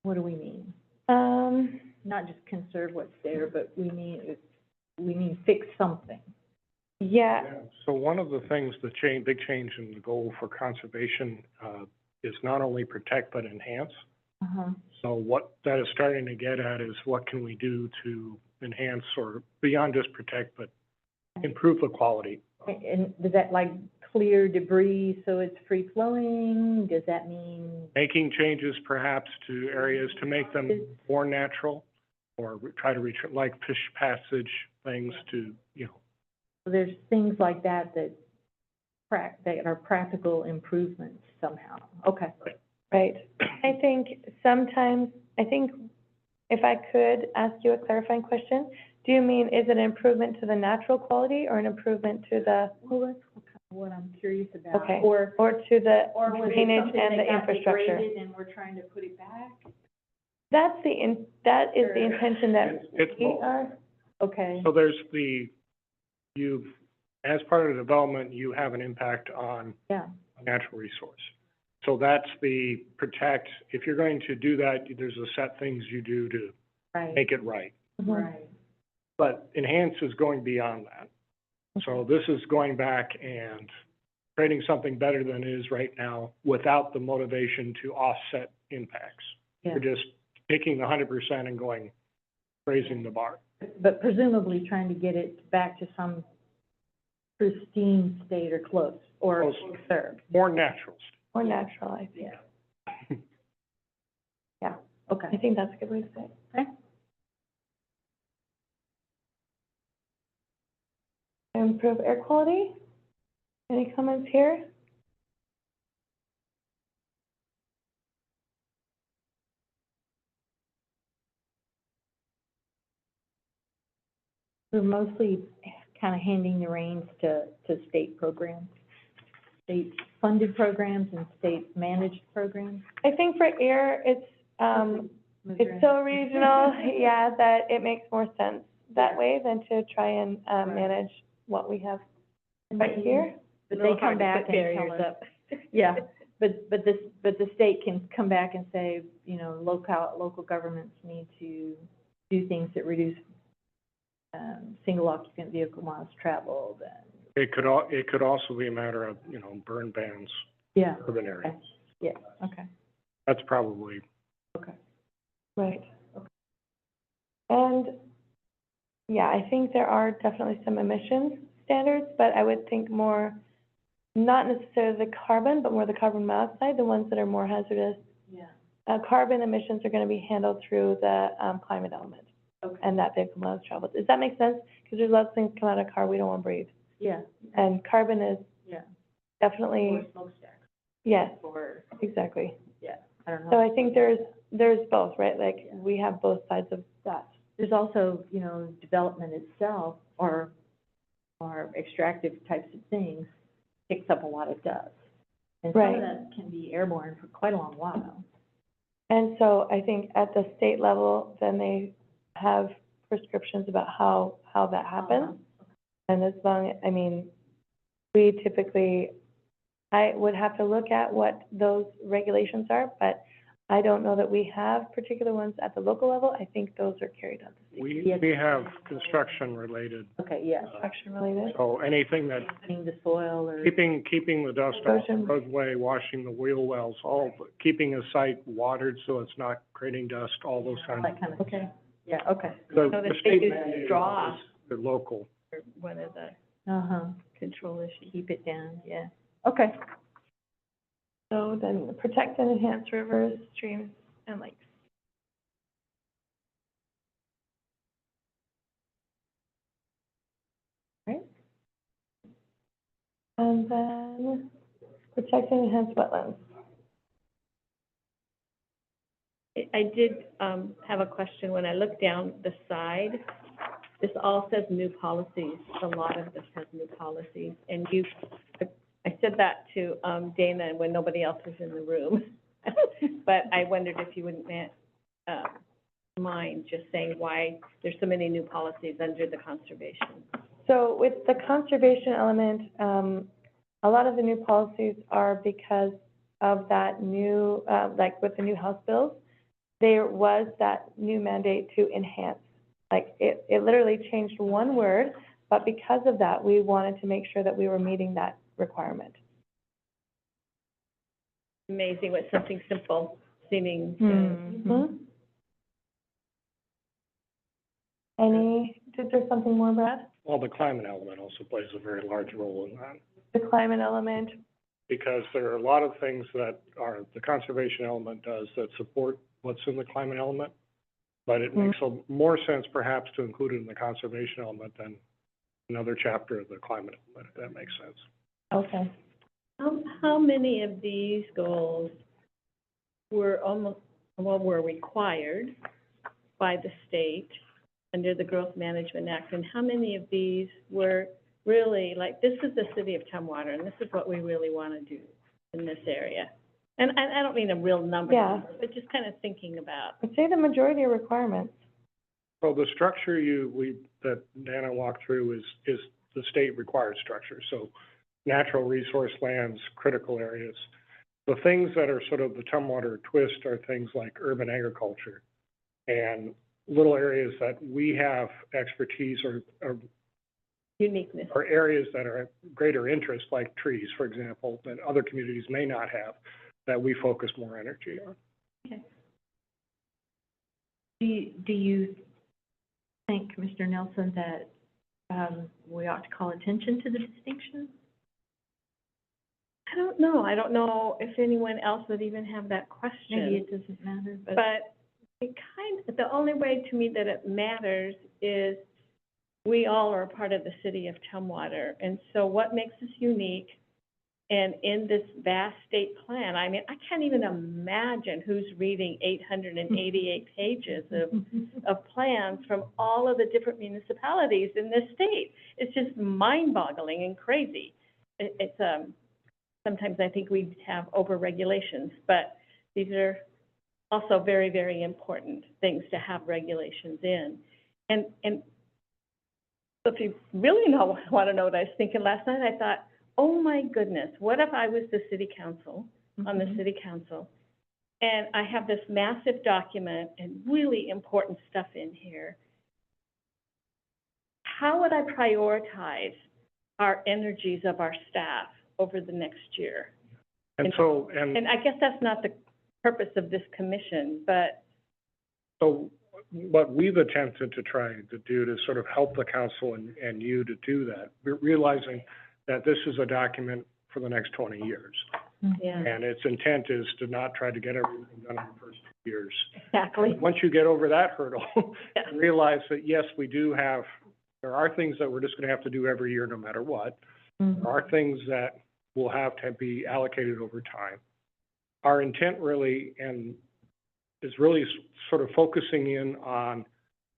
what do we mean? Not just conserve what's there, but we mean fix something. Yeah, So one of the things, big change in the goal for conservation, is not only protect but enhance. Uh-huh. So what that is starting to get at is what can we do to enhance, or beyond just protect, but improve the quality. And does that like clear debris so it's free flowing? Does that mean? Making changes perhaps to areas to make them more natural, or try to like fish passage things to, There's things like that that are practical improvements somehow. Okay. right. I think if I could ask you a clarifying question, do you mean, is it an improvement to the natural quality or an improvement to the, Well, that's what I'm curious about. okay, Or or to the was it drainage something and that the got infrastructure? degraded and we're trying to put it back? That is the intention that it's we both. are, Okay. So there's as part of the development, you have an impact on Yeah. a natural resource. So that's the protect. If you're going to do that, there's a set things you do to Right. make it right. Right. But enhance is going beyond that. So this is going back and creating something better than it is right now without the motivation to offset impacts. Yeah. You're just taking the 100% and raising the bar. But presumably trying to get it back to some pristine state or close, or Close. closer. More natural. Or natural, I think. Yeah. Yeah, Okay. I think that's a good way to say it. Okay. Improve air quality? Any comments here? We're mostly kind of handing the reins to state programs, state-funded programs and state-managed programs. I think for air, it's so regional, yeah, that it makes more sense that way than to try and, manage what we have right here. But A they little come hard to back put and tell barriers us. up. Yeah, but the state can come back and say, you know, local governments need to do things that reduce, single occupant vehicle miles traveled and. It could also be a matter of, you know, burn bans, Yeah. urban areas. Okay. Yeah, okay, That's probably, okay. Right. And, yeah, I think there are definitely some emissions standards, but I would think more, not necessarily the carbon, but more the carbon monoxide, the ones that are more hazardous. Yeah. Carbon emissions are gonna be handled through the, climate element Okay. and that vehicle miles traveled. Does that make sense? Because there's lots of things come out of a car we don't wanna breathe. Yeah. And carbon is Yeah. definitely, Or smokestacks, yes, or, exactly. I don't know. So I think there's both, right? Like, we have both sides of that. There's also, you know, development itself, or extractive types of things, picks up a lot of dust. And some Right. of that can be airborne for quite a long while. And so I think at the state level, then they have prescriptions about how that happens. And as long, I mean, we typically, I would have to look at what those regulations are, but I don't know that we have particular ones at the local level. I think those are carried out the state. we have construction related, Okay, yeah, Construction related. so anything that, cleaning the soil or. keeping the dust off the Erosion. roadway, washing the wheel wells, keeping a site watered so it's not creating dust, all those kinds of. That kind of, okay, yeah, okay. The So the the state state is mandated straw. is the local. Or one of the Uh-huh, control issues. keep it down, yeah, okay. So then protect and enhance rivers, streams, and lakes. Right? And then protect and enhance wetlands. I did, have a question. When I look down the side, this all says new policies. A lot of this has new policies. And I said that to, Dana when nobody else was in the room. But I wondered if you wouldn't, mind just saying why there's so many new policies under the conservation. So with the conservation element, a lot of the new policies are because of that new, like with the new House bills, there was that new mandate to enhance. Like, it literally changed one word, but because of that, we wanted to make sure that we were meeting that requirement. Amazing what something simple seeming Mhm. Is there something more, Brad? Well, the climate element also plays a very large role in that, The climate element, because there are a lot of things that the conservation element does that support what's in the climate element, but it makes more sense perhaps to include it in the conservation element than another chapter of the climate element, if that makes sense. okay. How many of these goals were were required by the state under the Growth Management Act? And how many of these were really, like, this is the city of Tumwater, and this is what we really want to do in this area? And I don't mean a real number, Yeah. but just kind of thinking about. I'd say the majority are requirements. So the structure that Dana walked through is the state required structure, so natural resource lands, critical areas. The things that are sort of the Tumwater twist are things like urban agriculture and little areas that we have expertise or Uniqueness. or areas that are of greater interest, like trees, for example, that other communities may not have, that we focus more energy on. Okay. Do you think, Commissioner Nelson, that, we ought to call attention to the distinction? don't know. I don't know if anyone else would even have that question. Maybe it doesn't matter, but. But the only way to me that it matters is we all are a part of the city of Tumwater. And so what makes us unique, and in this vast state plan, I mean, I can't even imagine who's reading 888 pages of plans from all of the different municipalities in this state. It's just mind-boggling and crazy. It's sometimes I think we have over-regulations, but these are also very, very important things to have regulations in. And so if you really want to know what I was thinking last night, I thought, oh my goodness, what if I was the city council, on the city council, and I have this massive document and really important stuff in here. How would I prioritize our energies of our staff over the next year? And so, And I guess that's not the purpose of this commission, but so what we've attempted to try to do to sort of help the council and you to do that, we're realizing that this is a document for the next 20 years. yeah, And its intent is to not try to get everything done in the first 2 years. exactly. Once you get over that hurdle, Yeah. realize that, yes, we do have, there are things that we're just gonna have to do every year no matter what. There are things that will have to be allocated over time. Our intent really, is really sort of focusing in on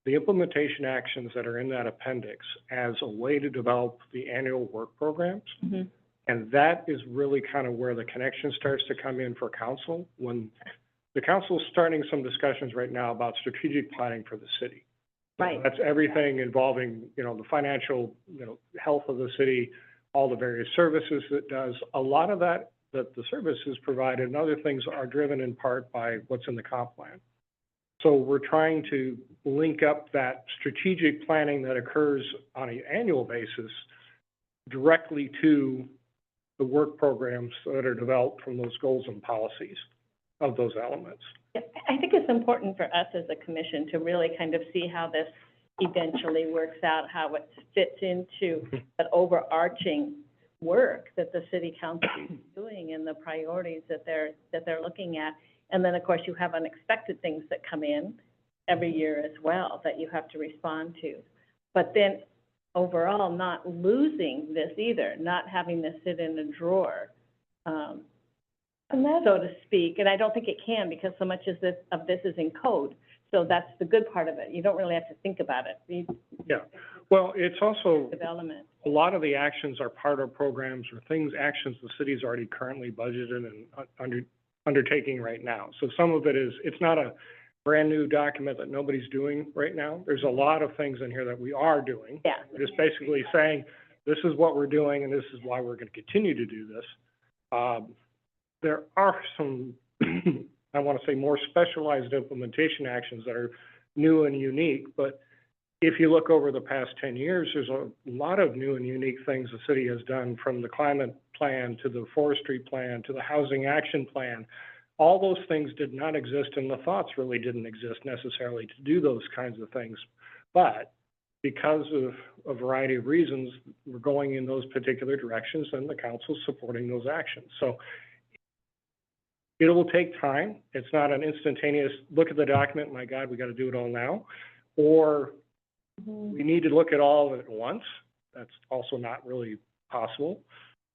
the implementation actions that are in that appendix as a way to develop the annual work programs. Mhm. And that is really kind of where the connection starts to come in for council, when the council's starting some discussions right now about strategic planning for the city. Right. That's everything involving, the financial, health of the city, all the various services it does. A lot of that the services provided and other things are driven in part by what's in the comp plan. So we're trying to link up that strategic planning that occurs on an annual basis directly to the work programs that are developed from those goals and policies of those elements. Yeah, I think it's important for us as a commission to really kind of see how this eventually works out, how it fits into the overarching work that the city council is doing and the priorities that they're looking at. And then, of course, you have unexpected things that come in every year as well that you have to respond to. But then overall, not losing this either, not having this sit in a drawer, And that's, so to speak. And I don't think it can, because so much of this is in code. So that's the good part of it. You don't really have to think about it. Yeah, well, it's also, Development. a lot of the actions are part of programs or actions the city's already currently budgeted and undertaking right now. So some of it is, it's not a brand-new document that nobody's doing right now. There's a lot of things in here that we are doing. Yeah. We're just basically saying, this is what we're doing and this is why we're gonna continue to do this. There are some, I wanna say, more specialized implementation actions that are new and unique, but if you look over the past 10 years, there's a lot of new and unique things the city has done, from the climate plan to the forestry plan to the housing action plan. All those things did not exist, and the thoughts really didn't exist necessarily to do those kinds of things. But because of a variety of reasons, we're going in those particular directions, and the council's supporting those actions. So it will take time. It's not an instantaneous, look at the document, my God, we got to do it all now. Or we need to look at all of it at once. That's also not really possible.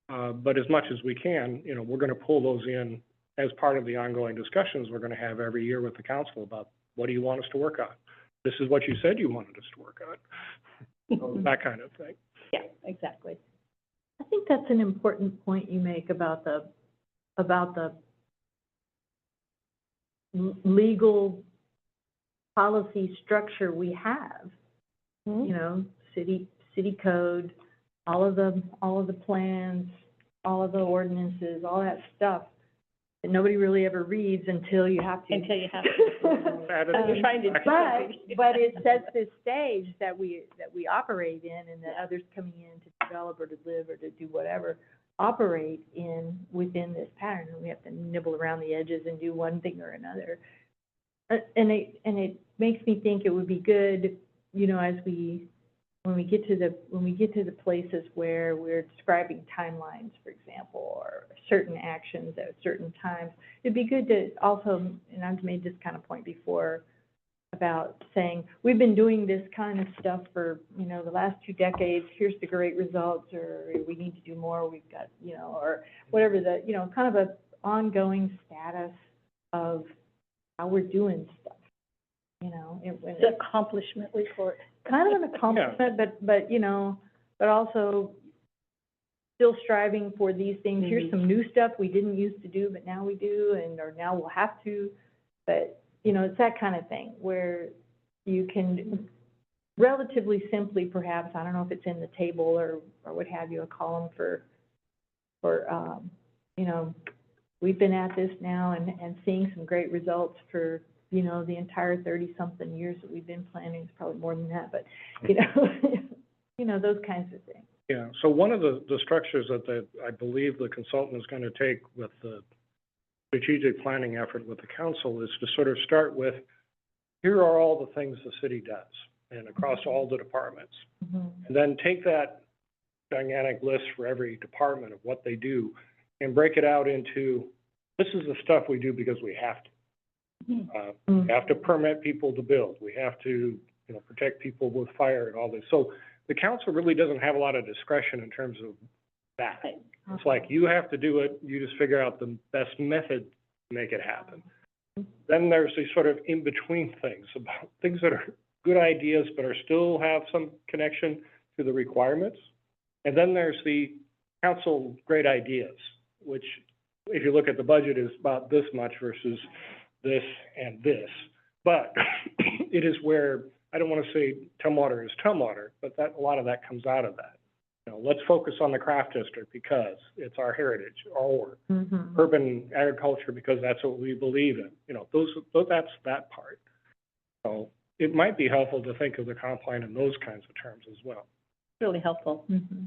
But as much as we can, we're going to pull those in as part of the ongoing discussions we're going to have every year with the council about, what do you want us to work on? This is what you said you wanted us to work on. So that kind of thing. Yeah, exactly. I think that's an important point you make about the legal policy structure we have. City code, all of the plans, all of the ordinances, all that stuff that nobody really ever reads until you have to. Until you have to. You're trying to do something. But it sets this stage that we operate in, and that others coming in to develop or to live or to do whatever operate within this pattern, and we have to nibble around the edges and do one thing or another. And it makes me think it would be good, as we when we get to the places where we're describing timelines, for example, or certain actions at certain times, it'd be good to also, and I've made this kind of point before, about saying, we've been doing this kind of stuff for, you know, the last 2 decades, here's the great results, or we need to do more, we've got, you know, or whatever the, you know, kind of a ongoing status of how we're doing stuff, you know. It's an accomplishment report. Kind of an accomplishment, but, you know, but also still striving for these things. Here's some new stuff we didn't used to do, but now we do, or now we'll have to, but, you know, it's that kind of thing where you can relatively simply, perhaps, I don't know if it's in the table or what have you, a column for, you know, we've been at this now and seeing some great results for, you know, the entire 30-something years that we've been planning. It's probably more than that, but, you know, you know, those kinds of things. Yeah, so one of the structures that I believe the consultant is gonna take with the strategic planning effort with the council is to sort of start with, here are all the things the city does, and across all the departments. Mhm. And then take that gigantic list for every department of what they do and break it out into, this is the stuff we do because we have to. We have to permit people to build. We have to, you know, protect people with fire and all this. So the council really doesn't have a lot of discretion in terms of that. It's like, you have to do it, you just figure out the best method to make it happen. Then there's these sort of in-between things, about things that are good ideas but are still have some connection to the requirements. And then there's the council great ideas, which, if you look at the budget, is about this much versus this and this. But it is where, I don't want to say Tumwater is Tumwater, but that, a lot of that comes out of that. You know, let's focus on the craft district because it's our heritage, or Mhm. urban agriculture because that's what we believe in. You know, that's that part. So it might be helpful to think of the comp plan in those kinds of terms as well. Really helpful. Mhm.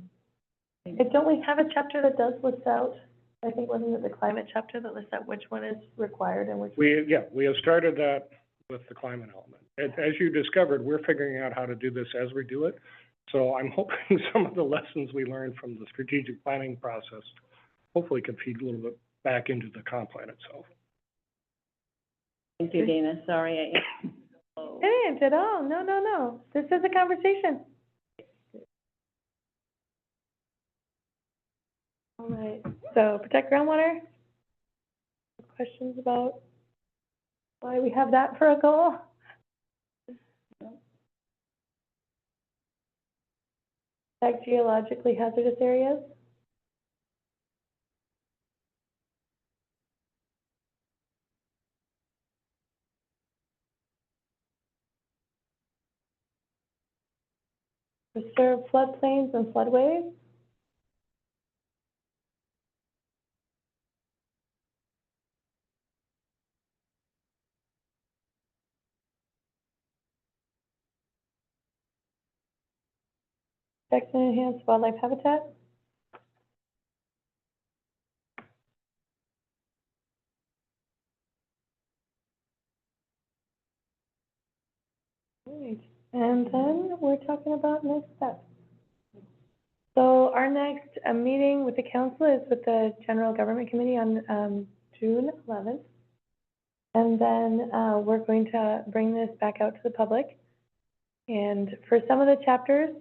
And don't we have a chapter that does list out, I think, wasn't it the climate chapter that lists out which one is required and which? We have started that with the climate element. As you discovered, we're figuring out how to do this as we do it. So I'm hoping some of the lessons we learned from the strategic planning process hopefully can feed a little bit back into the comp plan itself. Thank you, Dana. Sorry. It ain't at all, no. This is a conversation. All right, so protect groundwater. Questions about why we have that for a goal? Protect geologically hazardous areas. Preserve floodplains and floodways. Protect and enhance wildlife habitat. Great. And then we're talking about next steps. So our next meeting with the council is with the General Government Committee on June 11th. And then we're going to bring this back out to the public. And for some of the chapters,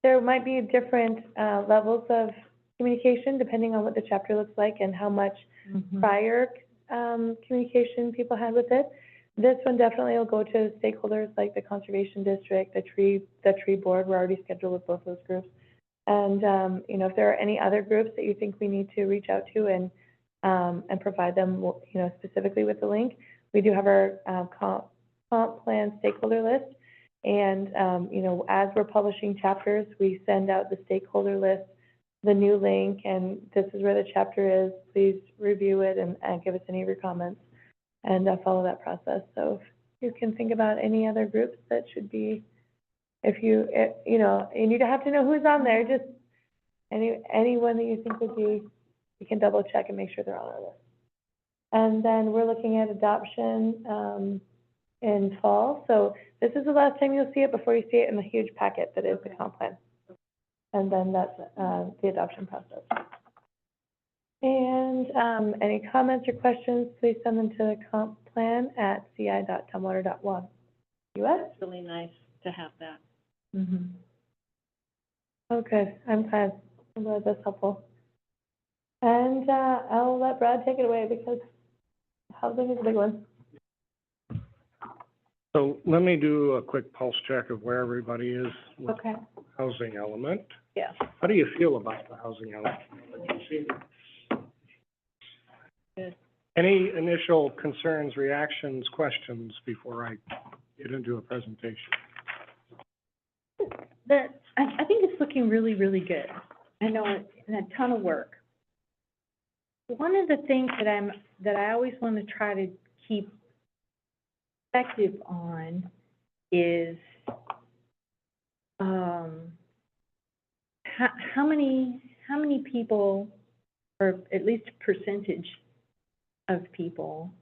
there might be different levels of communication depending on what the chapter looks like and how much Mhm. prior communication people had with it. This one definitely will go to stakeholders like the Conservation District, the tree board. We're already scheduled with both those groups. And, you know, if there are any other groups that you think we need to reach out to and provide them, you know, specifically with the link, we do have our comp plan stakeholder list. And, you know, as we're publishing chapters, we send out the stakeholder list, the new link, and this is where the chapter is. Please review it and give us any of your comments and follow that process. So if you can think about any other groups that should be, you know, and you don't have to know who's on there, just anyone that you think would be, you can double check and make sure they're on our list. And then we're looking at adoption in fall. So this is the last time you'll see it before you see it in the huge packet that is the comp plan. And then that's, the adoption process. And, any comments or questions, please send them to the comp plan at ci.tumwater.us. It's really nice to have that. Mhm. Oh, good. I'm glad that's helpful. And, I'll let Brad take it away because housing is a big one. So let me do a quick pulse check of where everybody is with Okay, housing element. yeah. How do you feel about the housing element? Good. Any initial concerns, reactions, questions before I get into a presentation? I think it's looking really, really good. I know it's a ton of work. One of the things that I always want to try to keep perspective on is, how many people, or at least a percentage of people,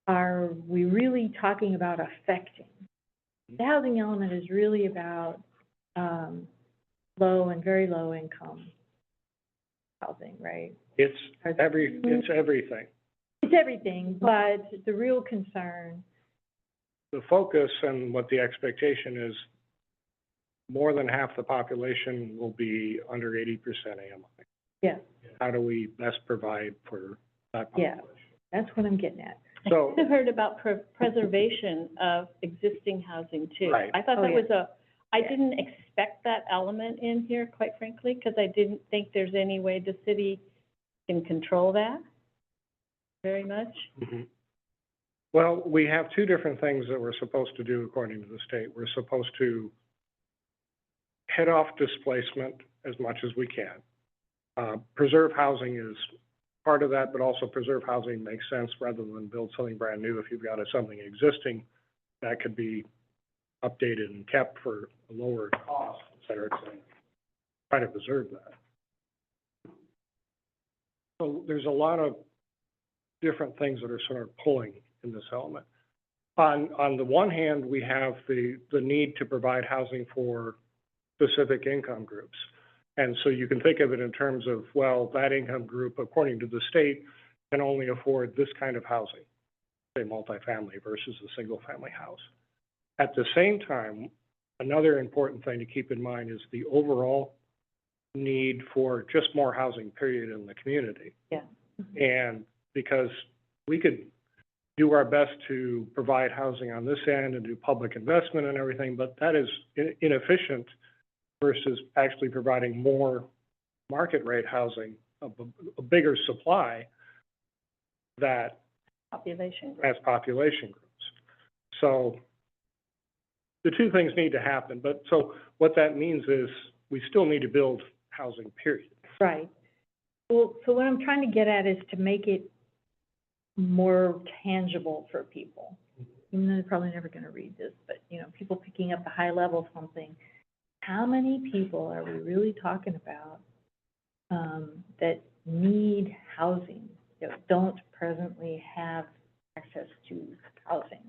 are we really talking about affecting? The housing element is really about, low and very low income housing, right? It's everything. It's everything, but the real concern, The focus and what the expectation is, more than half the population will be under 80% AMI. yeah, How do we best provide for that yeah, population? that's what I'm getting at. So, I've heard about preservation of existing housing too. Right. I thought Oh, that yeah. was I Yeah. didn't expect that element in here, quite frankly, because I didn't think there's any way the city can control that very much. mhm. Well, we have two different things that we're supposed to do according to the state. We're supposed to head off displacement as much as we can. Preserve housing is part of that, but also preserve housing makes sense rather than build something brand new. If you've got something existing, that could be updated and kept for a lower cost, et cetera, et cetera. Try to preserve that. So there's a lot of different things that are sort of pulling in this element. On the one hand, we have the need to provide housing for specific income groups. And so you can think of it in terms of, well, that income group, according to the state, can only afford this kind of housing, say multifamily versus a single-family house. At the same time, another important thing to keep in mind is the overall need for just more housing, period, in the community. Yeah. And because we could do our best to provide housing on this end and do public investment and everything, but that is inefficient versus actually providing more market rate housing, a bigger supply that Population. as population grows. So the two things need to happen, but so what that means is we still need to build housing, period. Right. Well, so what I'm trying to get at is to make it more tangible for people. Even though they're probably never gonna read this, but, you know, people picking up the high level something. How many people are we really talking about, that need housing, that don't presently have access to housing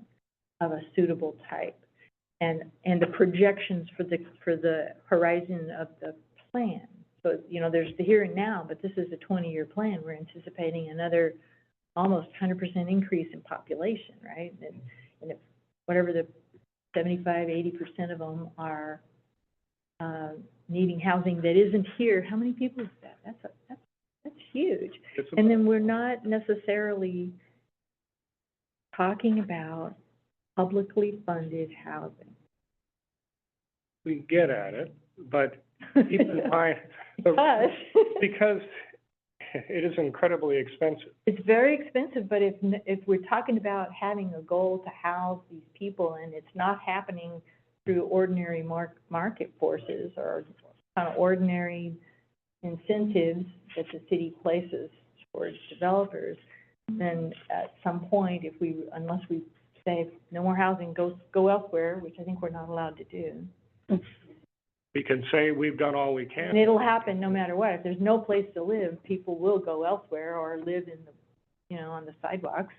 of a suitable type? And the projections for the horizon of the plan. So, you know, there's the here and now, but this is a 20-year plan. We're anticipating another almost 100% increase in population, right? And if whatever the 75, 80% of them are needing housing that isn't here, how many people is that? That's huge. And then we're not necessarily talking about publicly funded housing. We get at it, but keep in mind, because it is incredibly expensive. It's very expensive, but if we're talking about having a goal to house these people and it's not happening through ordinary market forces or kind of ordinary incentives that the city places towards developers, then at some point, unless we say no more housing, go elsewhere, which I think we're not allowed to do. We can say we've done all we And can. it'll happen no matter what. If there's no place to live, people will go elsewhere or live in the, you know, on the sidewalks.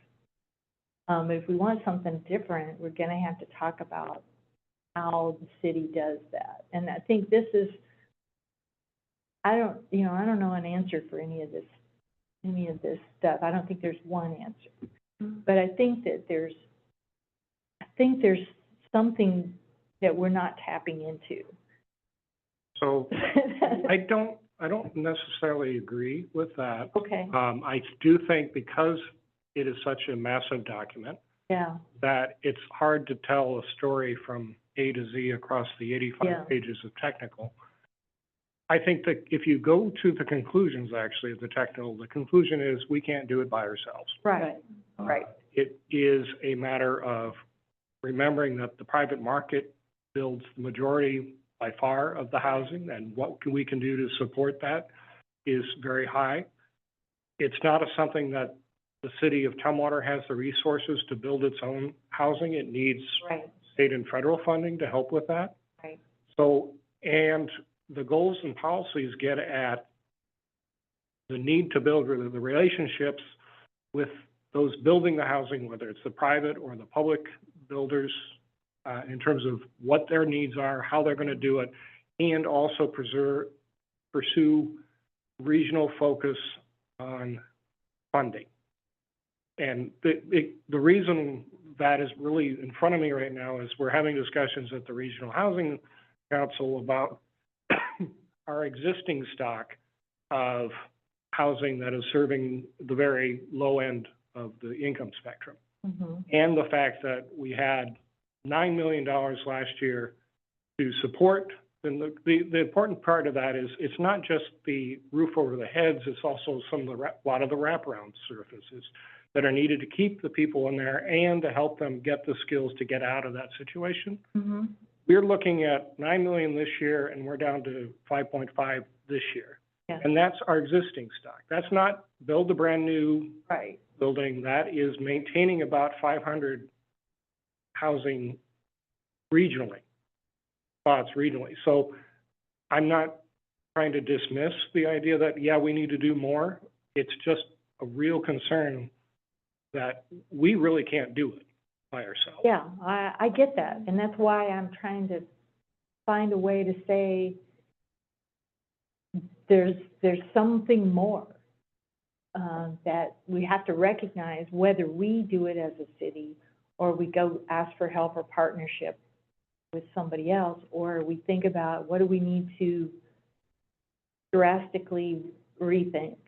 If we want something different, we're gonna have to talk about how the city does that. And I think this is, I don't know an answer for any of this stuff. I don't think there's one answer. But I think that there's something that we're not tapping into. So I don't necessarily agree with that. Okay, I do think because it is such a massive document, yeah, that it's hard to tell a story from A to Z across the Yeah. 85 pages of technical. I think that if you go to the conclusions, actually, of the technical, the conclusion is we can't do it by ourselves. right, right. It is a matter of remembering that the private market builds the majority by far of the housing, and what we can do to support that is very high. It's not something that the city of Tumwater has the resources to build its own housing. It needs Right, state and federal funding to help with that. right. So, and the goals and policies get at the need to build the relationships with those building the housing, whether it's the private or the public builders, in terms of what their needs are, how they're gonna do it, and also pursue regional focus on funding. And the reason that is really in front of me right now is we're having discussions at the Regional Housing Council about our existing stock of housing that is serving the very low end of the income spectrum. Mm-hmm. And the fact that we had $9 million last year to support, and the important part of that is it's not just the roof over the heads, it's also a lot of the wraparound services that are needed to keep the people in there and to help them get the skills to get out of that situation. Mm-hmm. We're looking at 9 million this year, and we're down to 5.5 this year. Yeah. And that's our existing stock. That's not build a brand new Right, building. That is maintaining about 500 housing regionally, spots regionally. So I'm not trying to dismiss the idea that, yeah, we need to do more. It's just a real concern that we really can't do it by ourselves. yeah, I get that, and that's why I'm trying to find a way to say there's something more, that we have to recognize, whether we do it as a city, or we go ask for help or partnership with somebody else, or we think about what do we need to drastically rethink.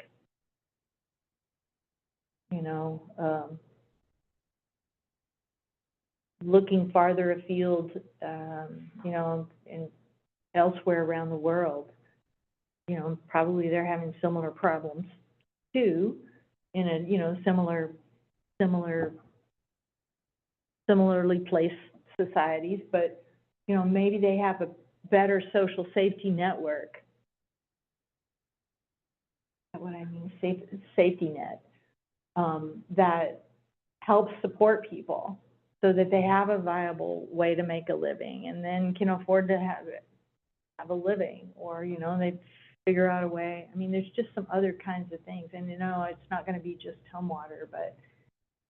You know, looking farther afield, you know, and elsewhere around the world, you know, probably they're having similar problems too, in a, you know, similarly placed societies, but, you know, maybe they have a better social safety network. That's what I mean, safety net, that helps support people so that they have a viable way to make a living and then can afford to have a living, or, you know, they figure out a way. I mean, there's just some other kinds of things, and, you know, it's not gonna be just Tumwater, but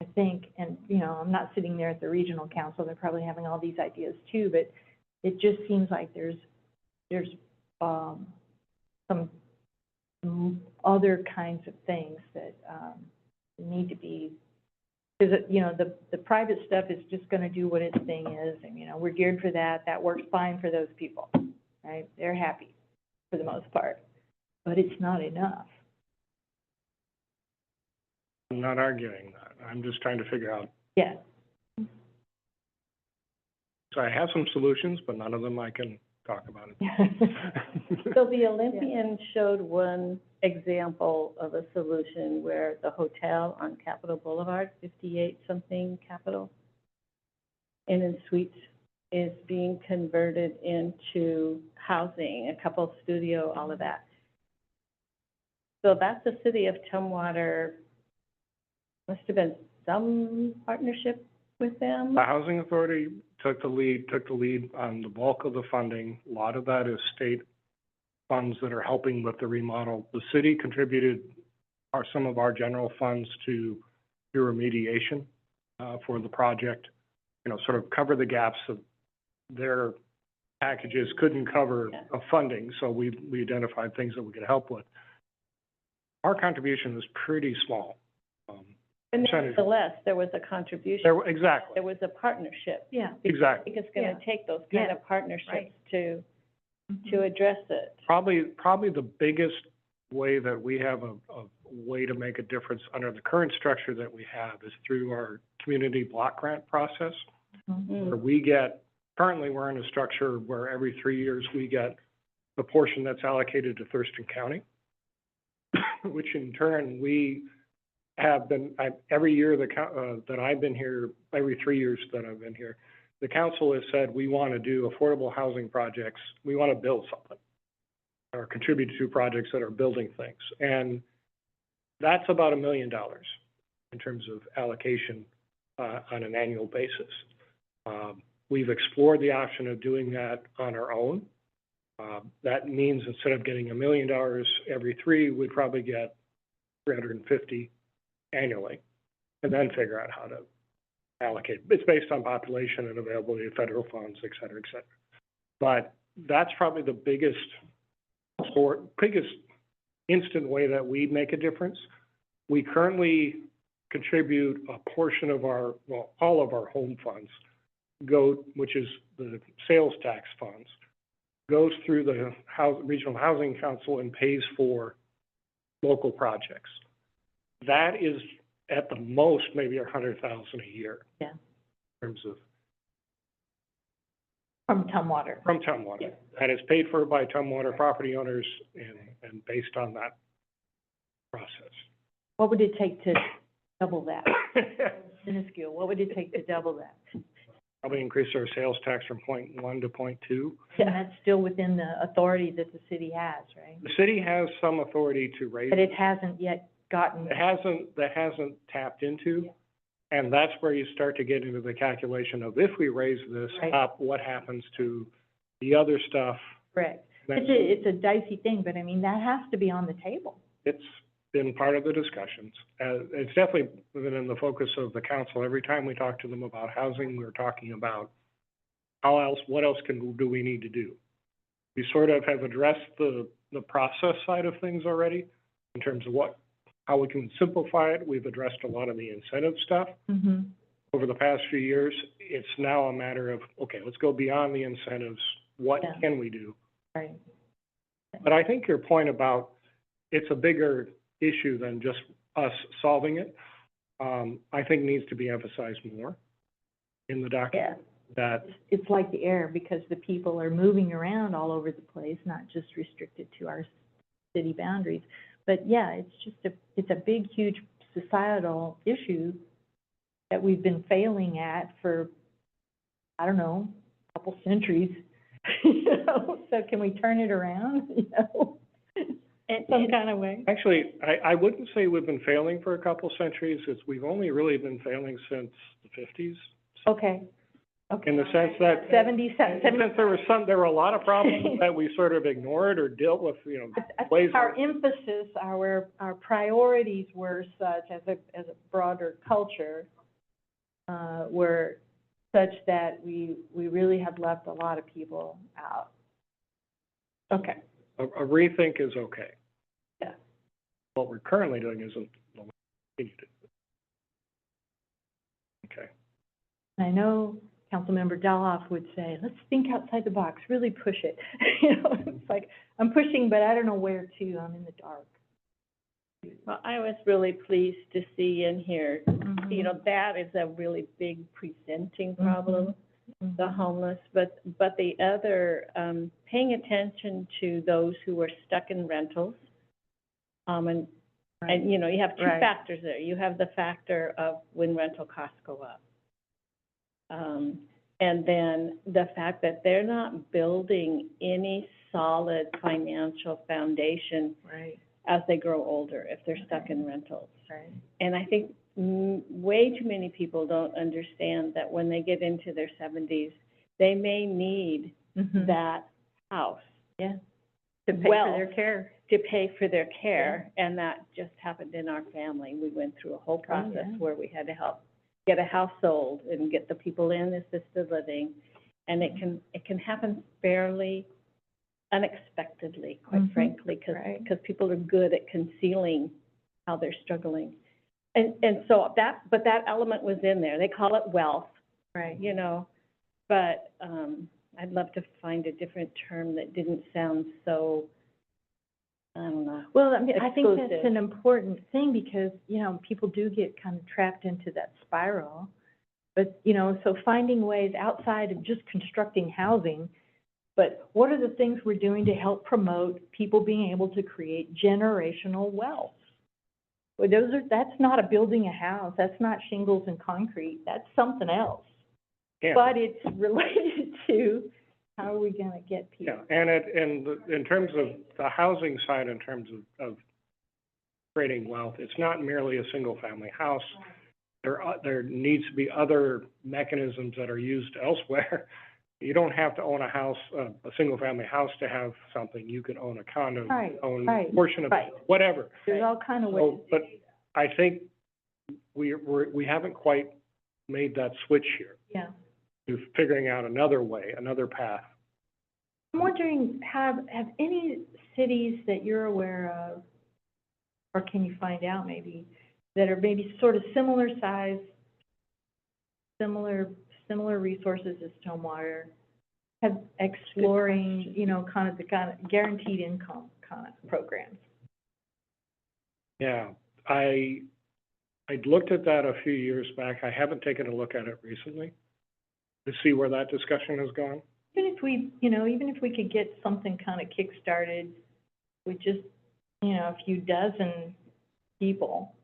I think, and, you know, I'm not sitting there at the regional council, they're probably having all these ideas too, but it just seems like there's some other kinds of things that, need to be, because, you know, the private stuff is just gonna do what its thing is, and, you know, we're geared for that, that works fine for those people, right? They're happy for the most part, but it's not enough. I'm not arguing that. I'm just trying to figure out. Yeah, So I have some solutions, but none of them I can talk about. So the Olympian showed one example of a solution where the hotel on Capitol Boulevard, 58-something Capitol, Inn and Suites, is being converted into housing, a couple studio, all of that. So that's the city of Tumwater, must have been some partnership with them? The Housing Authority took the lead on the bulk of the funding. A lot of that is state funds that are helping with the remodel. The city contributed some of our general funds to do remediation for the project, you know, sort of cover the gaps of their packages couldn't cover Yeah. funding, so we identified things that we could help with. Our contribution was pretty small. And percentage. nevertheless, there was a contribution. There, exactly, There was a partnership. Yeah. exactly. It's gonna take those kind Yeah. of partnerships Right. to Mhm. address it. Probably the biggest way that we have a way to make a difference under the current structure that we have is through our community block grant process, where we get, currently we're in a structure where every 3 years we get the portion that's allocated to Thurston County, which in turn, we have been, every year that I've been here, every 3 years that I've been here, the council has said, we want to do affordable housing projects, we want to build something, or contribute to projects that are building things. And that's about $1 million in terms of allocation on an annual basis. We've explored the option of doing that on our own. That means instead of getting $1 million every 3, we'd probably get 350 annually, and then figure out how to allocate. It's based on population and availability of federal funds, et cetera, et cetera. But that's probably the biggest instant way that we make a difference. We currently contribute a portion of our, well, all of our home funds which is the sales tax funds, goes through the Regional Housing Council and pays for local projects. That is at the most maybe $100,000 a year. Yeah. In terms of From Tumwater. from Tumwater. And it's paid for by Tumwater property owners and based on that process. What would it take to double that? Minuscule, what would it take to double that? Probably increase our sales tax from 0.1 to 0.2. And that's still within the authority that the city has, right? The city has some authority to raise. But it hasn't yet gotten, That hasn't tapped into. And that's where you start to get into the calculation of if we raise this Right. up, what happens to the other stuff? correct. That's- It's a dicey thing, but I mean, that has to be on the table. It's been part of the discussions. It's definitely been in the focus of the council. Every time we talk to them about housing, we're talking about what else do we need to do? We sort of have addressed the process side of things already in terms of how we can simplify it. We've addressed a lot of the incentive stuff Mm-hmm. over the past few years. It's now a matter of, okay, let's go beyond the incentives. What Yeah. can we do? Right. But I think your point about it's a bigger issue than just us solving it, I think needs to be emphasized more in the document. That, It's like the air, because the people are moving around all over the place, not just restricted to our city boundaries. But yeah, it's a big, huge societal issue that we've been failing at for, I don't know, a couple centuries. You know, so can we turn it around, you know, in some kind of way? actually, I wouldn't say we've been failing for a couple centuries. We've only really been failing since the 50s. Okay. In the sense that, Since there were a lot of problems that we sort of ignored or dealt with, you know, I ways. think our emphasis, our priorities were such, as a broader culture, were such that we really have left a lot of people out. Okay. A rethink is okay. Yeah. What we're currently doing isn't what we continue to do. Okay. I know Councilmember Doloff would say, let's think outside the box, really push it. You know, it's like, I'm pushing, but I don't know where to, I'm in the dark. Well, I was really pleased to see in here, Mm-hmm. you know, that is a really big presenting problem, Mhm. the homeless, but the other, paying attention to those who are stuck in rentals. And, you know, you have two Right. factors there. You have the factor of when rental costs go up. And then the fact that they're not building any solid financial foundation Right, as they grow older, if they're stuck in rentals. right. And I think way too many people don't understand that when they get into their 70s, they may need Mhm. that house Yeah. To pay for Well- their care. to pay for their care, and that just happened in our family. We went through a whole process yeah. where we had to help get a house sold and get the people in assisted living. And it can happen fairly unexpectedly, quite Mhm. frankly, because Right. people are good at concealing how they're struggling. And so but that element was in there. They call it wealth, Right. you know, but, I'd love to find a different term that didn't sound so, I don't know. Well, I mean, I think that's Exclusive. an important thing because, you know, people do get kind of trapped into that spiral. But, you know, so finding ways outside of just constructing housing, but what are the things we're doing to help promote people being able to create generational wealth? Well, that's not a building a house, that's not shingles and concrete, that's something else. Yeah. But it's related to how are we gonna get people? Yeah, and in terms of the housing side, in terms of creating wealth, it's not merely a single-family house. There needs to be other mechanisms that are used elsewhere. You don't have to own a house, a single-family house to have something. You can own a condo, you can Right, own right, a portion of, right. whatever. There's all kind of ways. So, but I think we haven't quite made that switch here Yeah. to figuring out another way, another path. I'm wondering, have any cities that you're aware of, or can you find out maybe, that are maybe sort of similar size, similar resources as Tumwater, have exploring, you know, kind of guaranteed income kind of programs? Yeah, I'd looked at that a few years back. I haven't taken a look at it recently to see where that discussion has gone. Even if we, you know, even if we could get something kind of kick-started with just, you know, a few dozen people,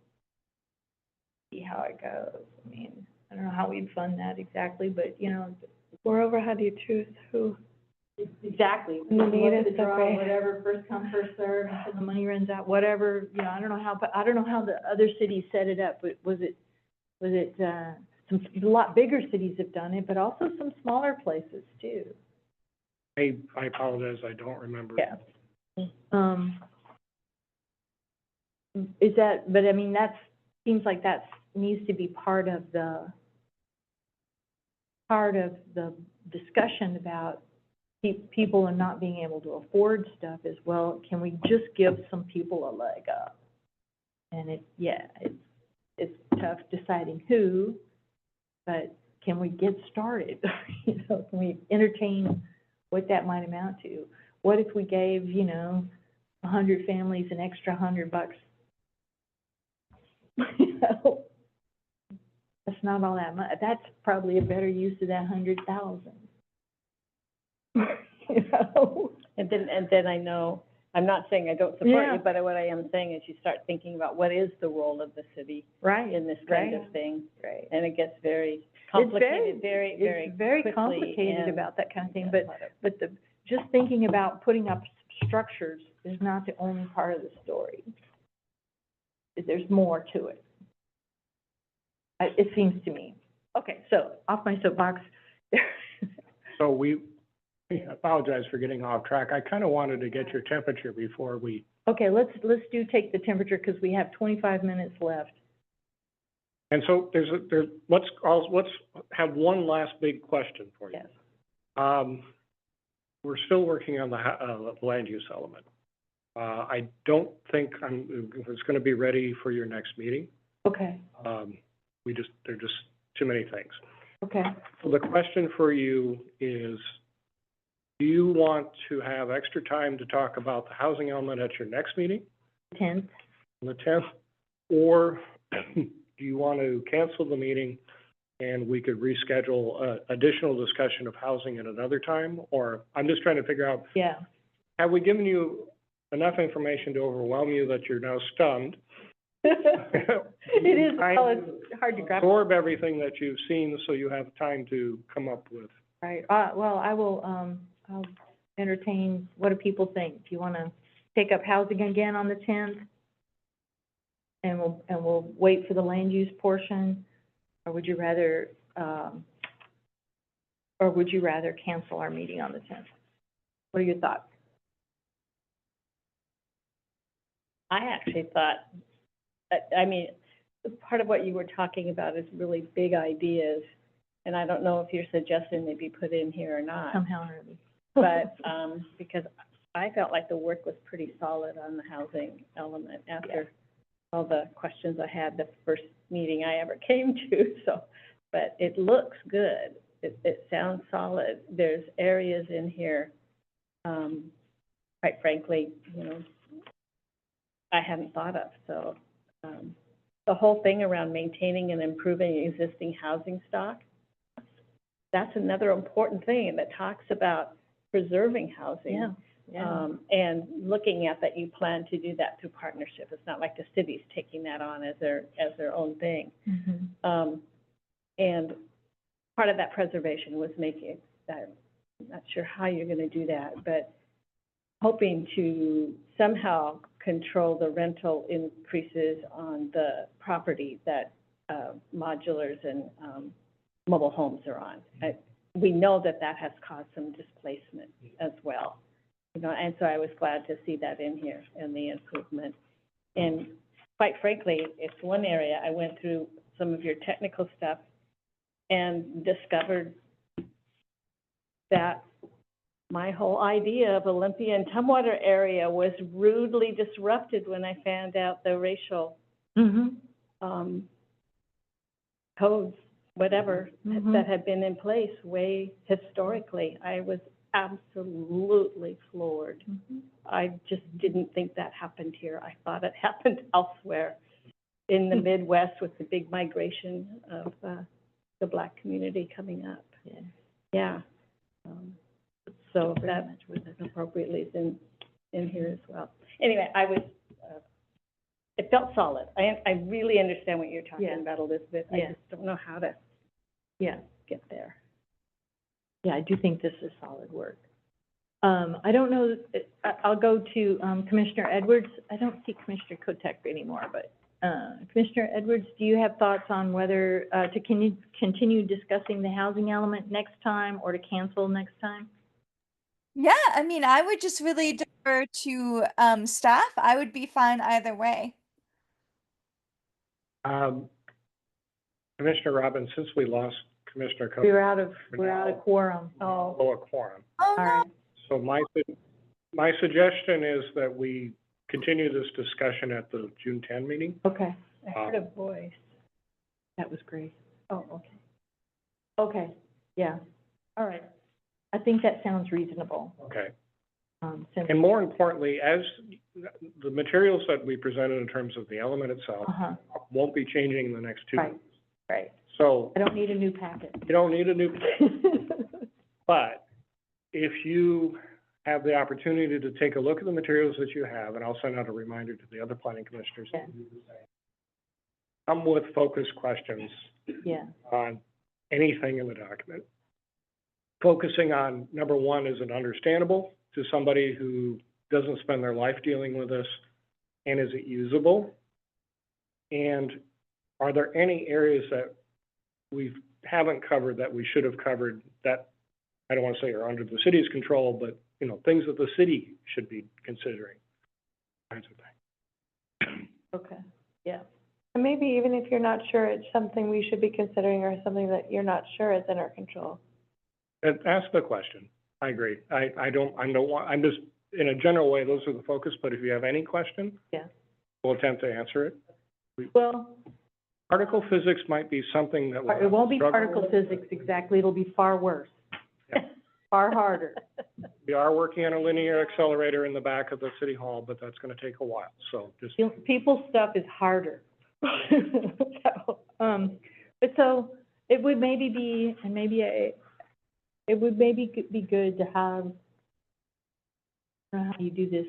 see how it goes. I mean, I don't know how we'd fund that exactly, but, you know. Moreover, how do you choose who? Exactly. And the need is Luck of the draw, separate. Whatever, first come, first served, until the money runs out, whatever, you know, I don't know how the other cities set it up, but was it, a lot bigger cities have done it, but also some smaller places too. I apologize, I don't remember. Yeah. Is that, but I mean, seems like that needs to be part of the discussion about people and not being able to afford stuff as well. Can we just give some people a leg up? And it's tough deciding who, but can we get started? You know, can we entertain what that might amount to? What if we gave, you know, 100 families an extra $100? You know, that's not all that much. That's probably a better use of that 100,000. You know? And then I know, I'm not saying I don't support Yeah. you, but what I am saying is you start thinking about what is the role of the city Right. in this kind Right. of thing. Right. And it gets very complicated, very It's very quickly, complicated and- about that kind of thing, but just thinking about putting up structures is not the only part of the story. There's more to it. It seems to me. Okay, so off my soapbox. So I apologize for getting off track. I kind of wanted to get your temperature before we, Okay, let's take the temperature, because we have 25 minutes left. and so let's have one last big question for you. Yes. We're still working on the land use element. I don't think it's gonna be ready for your next meeting. Okay, There are just too many things. okay. So the question for you is, do you want to have extra time to talk about the housing element at your next meeting, 10th. on the 10th? Or do you want to cancel the meeting and we could reschedule additional discussion of housing at another time? Or I'm just trying to figure out, Yeah. have we given you enough information to overwhelm you that you're now stunned? It is, well, it's hard to grab. Absorb everything that you've seen so you have time to come up with. Right, well, I will, I'll entertain, what do people think? Do you wanna take up housing again on the 10th? And we'll wait for the land use portion, or would you rather cancel our meeting on the 10th? What are your thoughts? I actually thought, I mean, part of what you were talking about is really big ideas. And I don't know if you're suggesting they be put in here or not. Somehow or other. But, because I felt like the work was pretty solid on the housing element after all the questions I had the first meeting I ever came to, so, but it looks good. It sounds solid. There's areas in here, quite frankly, you know, I hadn't thought of, so, the whole thing around maintaining and improving existing housing stock, that's another important thing, and that talks about preserving housing. And looking at that, you plan to do that through partnership. It's not like the city's taking that on as their own thing. Mhm. And part of that preservation was making that, I'm not sure how you're gonna do that, but hoping to somehow control the rental increases on the property that, modulars and, mobile homes are on. We know that that has caused some displacement as well. You know, and so I was glad to see that in here and the improvement. And quite frankly, it's one area I went through some of your technical stuff and discovered that my whole idea of Olympia and Tumwater area was rudely disrupted when I found out the racial, Mhm. codes, whatever, Mhm. that had been in place way historically. I was absolutely floored. Mhm. I just didn't think that happened here. I thought it happened elsewhere in the Midwest with the big migration of, the Black community coming up. Yeah. Yeah. So Very that much with it. appropriately is in here as well. Anyway, I was, it felt solid. I really understand what you're talking Yeah. about, Elizabeth. I Yeah. just don't know how to Yeah. get there. Yeah, I do think this is solid work. I don't know, I'll go to, Commissioner Edwards. I don't see Commissioner Kotek anymore, but, Commissioner Edwards, do you have thoughts on whether, to continue discussing the housing element next time or to cancel next time? Yeah, I mean, I would just really defer to staff. I would be fine either way. Commissioner Robbins, since we lost Commissioner Coe, We're out of quorum. lower quorum. Oh, All no. right. So my suggestion is that we continue this discussion at the June 10 meeting. Okay, I heard a voice. that was great. Oh, okay. Okay, yeah, all right. I think that sounds reasonable, Okay. since, And more importantly, as the materials that we presented in terms of the element itself uh-huh, won't be changing in the next 2 Right. weeks. right. So I don't need a new packet. you don't need a new, but if you have the opportunity to take a look at the materials that you have, and I'll send out a reminder to the other planning commissioners, Yeah. come with focused questions Yeah, on anything in the document. Focusing on, number one, is it understandable to somebody who doesn't spend their life dealing with this? And is it usable? And are there any areas that we haven't covered that we should have covered that, I don't want to say are under the city's control, but, you know, things that the city should be considering, kinds of things. okay, yeah. And maybe even if you're not sure it's something we should be considering or something that you're not sure is in our control. And ask the question. I agree. I don't want, I'm just, in a general way, those are the focus, but if you have any question, Yeah. we'll attempt to answer it. Well, Particle physics might be something that we'll it won't be struggle particle with. physics exactly, it'll be far worse, Yeah. far harder. We are working on a linear accelerator in the back of the city hall, but that's gonna take a while, so just, People's stuff is harder. So, but so, it would maybe be, and maybe it would maybe be good to have, I don't know how you do this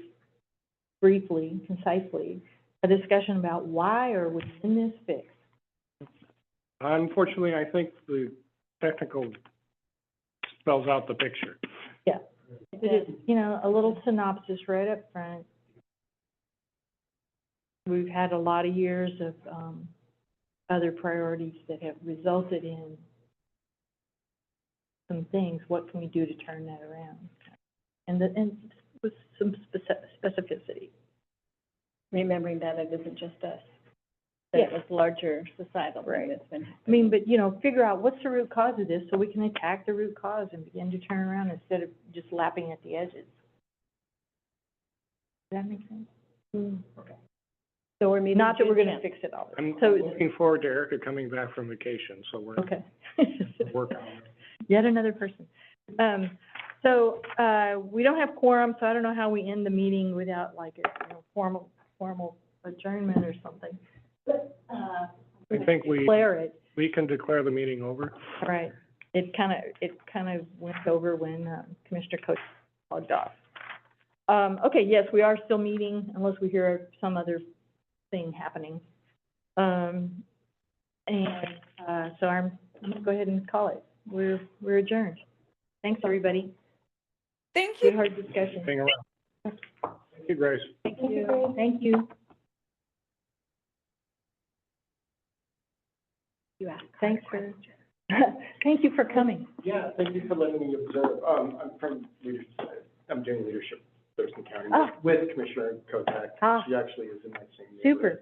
briefly, concisely, a discussion about why or within this fix. unfortunately, I think the technical spells out the picture. Yeah. You know, a little synopsis right up front. We've had a lot of years of, other priorities that have resulted in some things. What can we do to turn that around? And with some specificity. Remembering that it isn't just us. Okay. this larger societal Right. thing that's been I happening. mean, but, you know, figure out what's the root cause of this, so we can attack the root cause and begin to turn around instead of just lapping at the edges. Does that make sense? So we're meeting Not that we're June gonna 10th. fix it all. I'm So, looking forward to Erica coming back from vacation, so we're okay. working on it. Yet another person. We don't have quorum, so I don't know how we end the meeting without like a, you know, formal adjournment or something. But, I think declare it. we can declare the meeting over. Right. It kind of went over when Commissioner Coach logged off. Okay, yes, we are still meeting unless we hear some other thing happening. So I'm gonna go ahead and call it. We're adjourned. Thanks, everybody. Thank you. Good hard discussion. Hang around. Thank you, Grace. Thank you, you. Grace. Thank you. Thanks for, thank you for coming. Yeah, thank you for letting me observe. I'm doing leadership, Thurston County, Ah. with Commissioner Kotak. Ah. She actually is in my same neighborhood. Super.